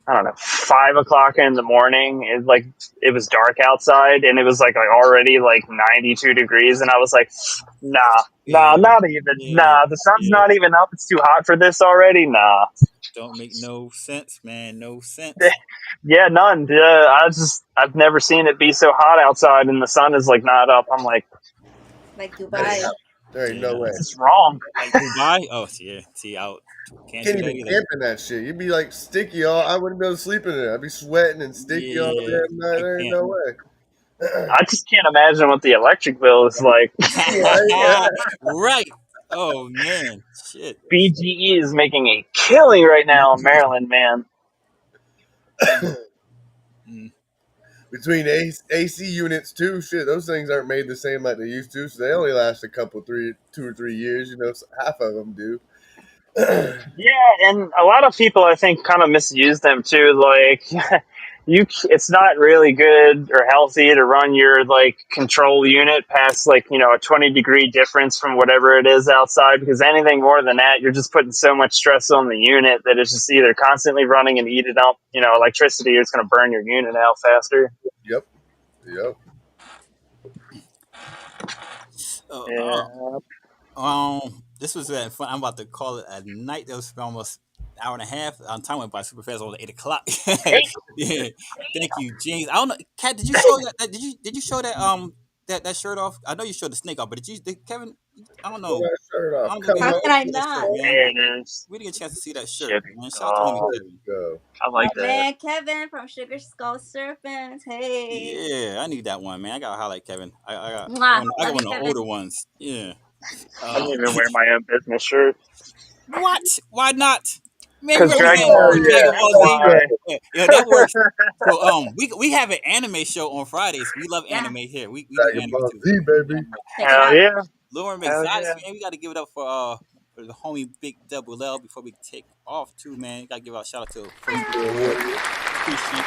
I don't know, 5 o'clock in the morning. It was dark outside, and it was like already like 92 degrees, and I was like, nah, nah, Yeah, not even. yeah, Nah, the sun's yeah. not even up. It's too hot for this already. Nah. Don't make no sense, man. No sense. Yeah, none. Yeah, I've never seen it be so hot outside, and the sun is like not up. I'm like, Like That ain't Dubai. happening. There ain't Yeah, no way. this is wrong. like Dubai. Oh, yeah. See, out. Can't Can't do that even either. camp in that shit. You'd be like sticky all. I wouldn't be able to sleep in it. I'd be sweating and sticky all Yeah, damn night. I There ain't can't. no way. I just can't imagine what the electric bill is like. Right? Right. Oh man, shit. BGE is making a killing right now in Maryland, man. Mm, mm. Between AC units too, shit, those things aren't made the same like they used to, so they only last a couple, 2 or 3 years. Half of them do. Yeah, and a lot of people I think kind of misuse them too. Like, it's not really good or healthy to run your like control unit past like a 20-degree difference from whatever it is outside, because anything more than that, you're just putting so much stress on the unit that it's just either constantly running and eating up electricity, or it's going to burn your unit out faster. Yep, yep. Uh, uh, Yeah. this was fun. I'm about to call it a night. That was almost an hour and a half. Time went by super fast. Over 8 o'clock. Hey, Yeah. Thank you, James. I don't know, Kat. Did you show did you show that shirt off? I know you showed the snake off, but did Kevin? I don't Pull know. that shirt I off. don't think Come we How got can on, to I see that shirt, not? man. there it is. We didn't get a chance to see that shirt, Shipping. man. Shout out to homie Oh, there Kevin. you go. I My like that. man Kevin from Sugar Skull Serpents. Hey. Yeah, I need that one, man. I gotta highlight Kevin. Mwah. I got Love one you, of the older Kevin. ones. Yeah. I don't even wear my own business shirt What? Why not? Man, you because represent Dragon Hell Ball. the Yeah, Dragon yeah, Ball that's let's Z. go. why. Yeah, yeah, that works. So we have an anime show on Fridays. We love Yeah. anime here. We do Dragon anime Ball too. Z, baby. Check it Hell out. yeah, Lorem hell Exotics, yeah. man. We got to give it up for the homie Big Double L before we take off too, man. Got to give out a shout out to First Pick Keyboard Award. warrior. Appreciate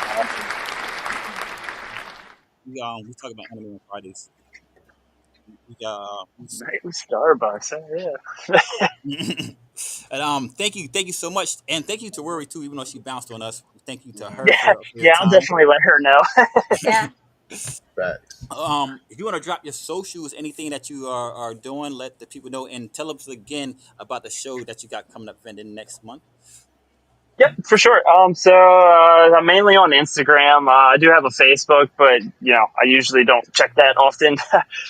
Awesome. we talk about anime on Fridays. We got Nightly Starbucks. Hell yeah. and thank you so much, and thank you to Worry too, even though she bounced on us. Thank you to her Yeah, for your yeah. I'll time. definitely let her know. Yeah. Facts. If you want to drop your socials, anything that you are doing, let the people know, and tell us again about the show that you got coming up in the next month. Yep, for sure. So I'm mainly on Instagram. I do have a Facebook, but I usually don't check that often.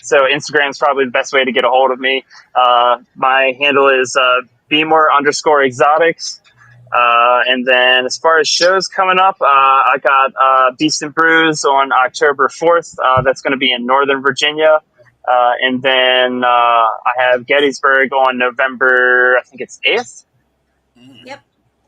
So Instagram's probably the best way to get a hold of me. My handle is Bmore_Exotics. And then as far as shows coming up, I got Beast and Brews on October 4th. That's going to be in Northern Virginia. And then I have Gettysburg on November, I think it's 8th. Mm, Yep.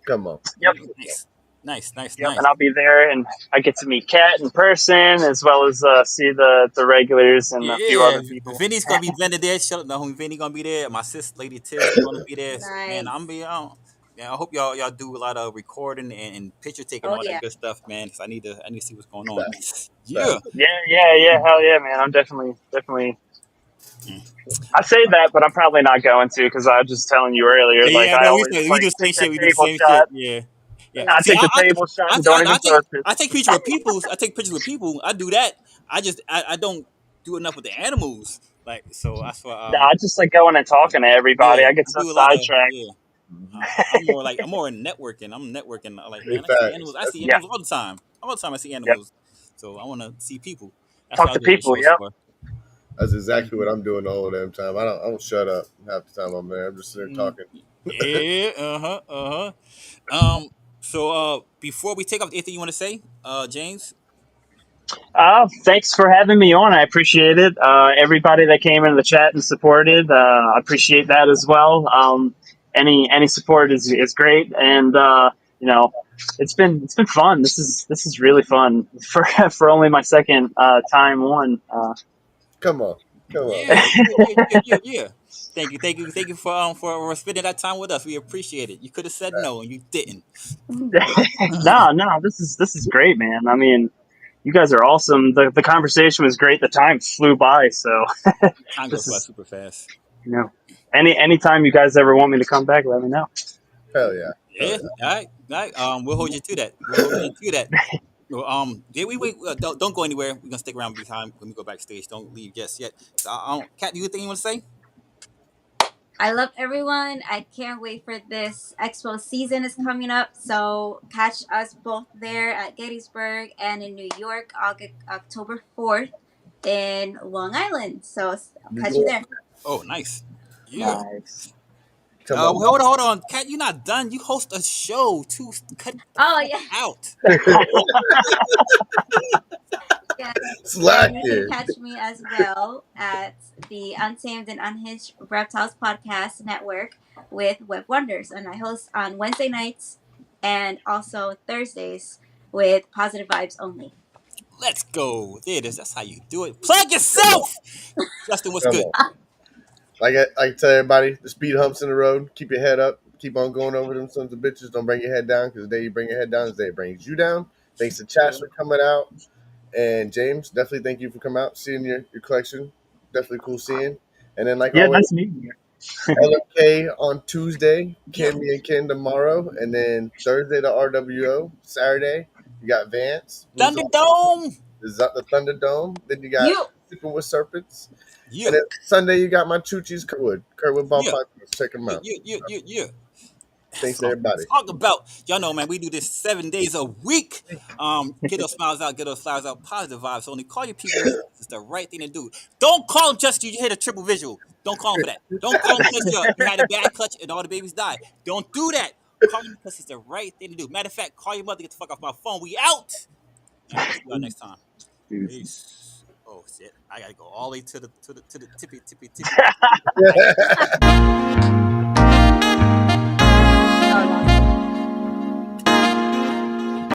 Come on. Yep. nice, nice, nice, Yep, nice. and I'll be there, and I get to meet Kat in person as well as see the regulars and a few Yeah, other people. Vinny's gonna be blended there. Shout out to homie Vinny gonna be there. My sis, Lady Tiz, is gonna be there. Man, I'm Nice. be out. Yeah, I hope y'all do a lot of recording and picture taking, Oh all that yeah. good stuff, man. Cause I need to see what's going on. Facts. Yeah. Facts. Yeah, yeah, yeah, hell yeah, man! I'm definitely. I say that, but I'm probably not going to because I was just telling you earlier. Like Yeah, I no, always we do like the same take that shit. We do the table same shit. shot. Yeah, yeah. I Yeah. See, take the table shot and don't even post it. I take pictures with people. I take pictures with people. I do that. I don't do enough with the animals. Like so, that's why. Nah, I just like going and talking to everybody. Yeah, I get I so do a lot of sidetracked. yeah. Mhm. I'm more in networking. I'm networking. Like, Hey, man, I see facts. animals. I That's see Yeah, animals all the time. All the time I see yep. animals. So I want to see people. That's Talk what I to do the people. shows Yep. for. that's exactly what Mhm. I'm doing the whole damn time. I don't shut up half the time I'm there. I'm just sitting there Mm, talking. yeah. So before we take off, anything you want to say, James? Thanks for having me on. I appreciate it. Everybody that came in the chat and supported, I appreciate that as well. Any support is great, and you know, it's been fun. This is really fun for for only my second time on. Come on, come on, Yeah, man. yeah. Thank you for spending that time with us. We appreciate it. You could have said no, and you didn't. No, this is great, man. I mean, you guys are awesome. The conversation was great. The time flew by. So Time this goes by is super fast. you know anytime you guys ever want me to come back, let me know. Hell yeah, hell Yeah, all right, all right. We'll hold you to that. We'll hold you to that. Well, yeah, we wait. Don't go anywhere. We're gonna stick around behind when we go backstage. Don't leave just yet. Kat, you got anything you want to say? I love everyone. I can't wait for this expo season is coming up. So catch us both there at Gettysburg and in New York, October 4th in Long Island. So I'll yeah. catch you there. Oh, nice. Yeah. Nice. Come on. Hold on, Kat. You're not done. You host a show too. Cut the Oh, fuck yeah. out. Yeah. And you can Slacking. catch me as well at the Untamed and Unhinged Reptiles Podcast Network with Web Wonders. And I host on Wednesday nights and also Thursdays with Positive Vibes Only. Let's go. There it is. That's how you do it. Plug Come on, yourself. Justin, what's come good? on. Like I tell everybody, the speed humps in the road. Keep your head up. Keep on going over them sons of bitches. Don't bring your head down because the day you bring your head down is the day it brings you down. Thanks to Chas for coming out. And James, definitely thank you for coming out, seeing your collection. Definitely cool seeing. And then, like Yeah, always, nice meeting you. LMK on Tuesday, Yeah. Kimmy and Ken tomorrow, and then Thursday the RWO. Saturday you got Vance, who's on Thunderdome. the Thunderdome. Then you got You. Sipping with Serpents, and Yeah. then Sunday you got my Choochies Kurtwood Ball Yeah. Podcast. Check them out. Yeah. Thanks That's to what everybody. I'm talking about. Y'all know, man, we do this 7 days a week. Get those smiles out, get those flowers out, positive vibes. only call your people because it's the right thing to do. Don't call them just you hit a triple visual. Don't call them for that. Don't call them because you had a bad clutch and all the babies died. Don't do that. Call them because it's the right thing to do. Matter of fact, call your mother, get the fuck off my phone. We out. And we'll see y'all next time. Deuces. Peace. Oh shit. I gotta go all the way to the tippy.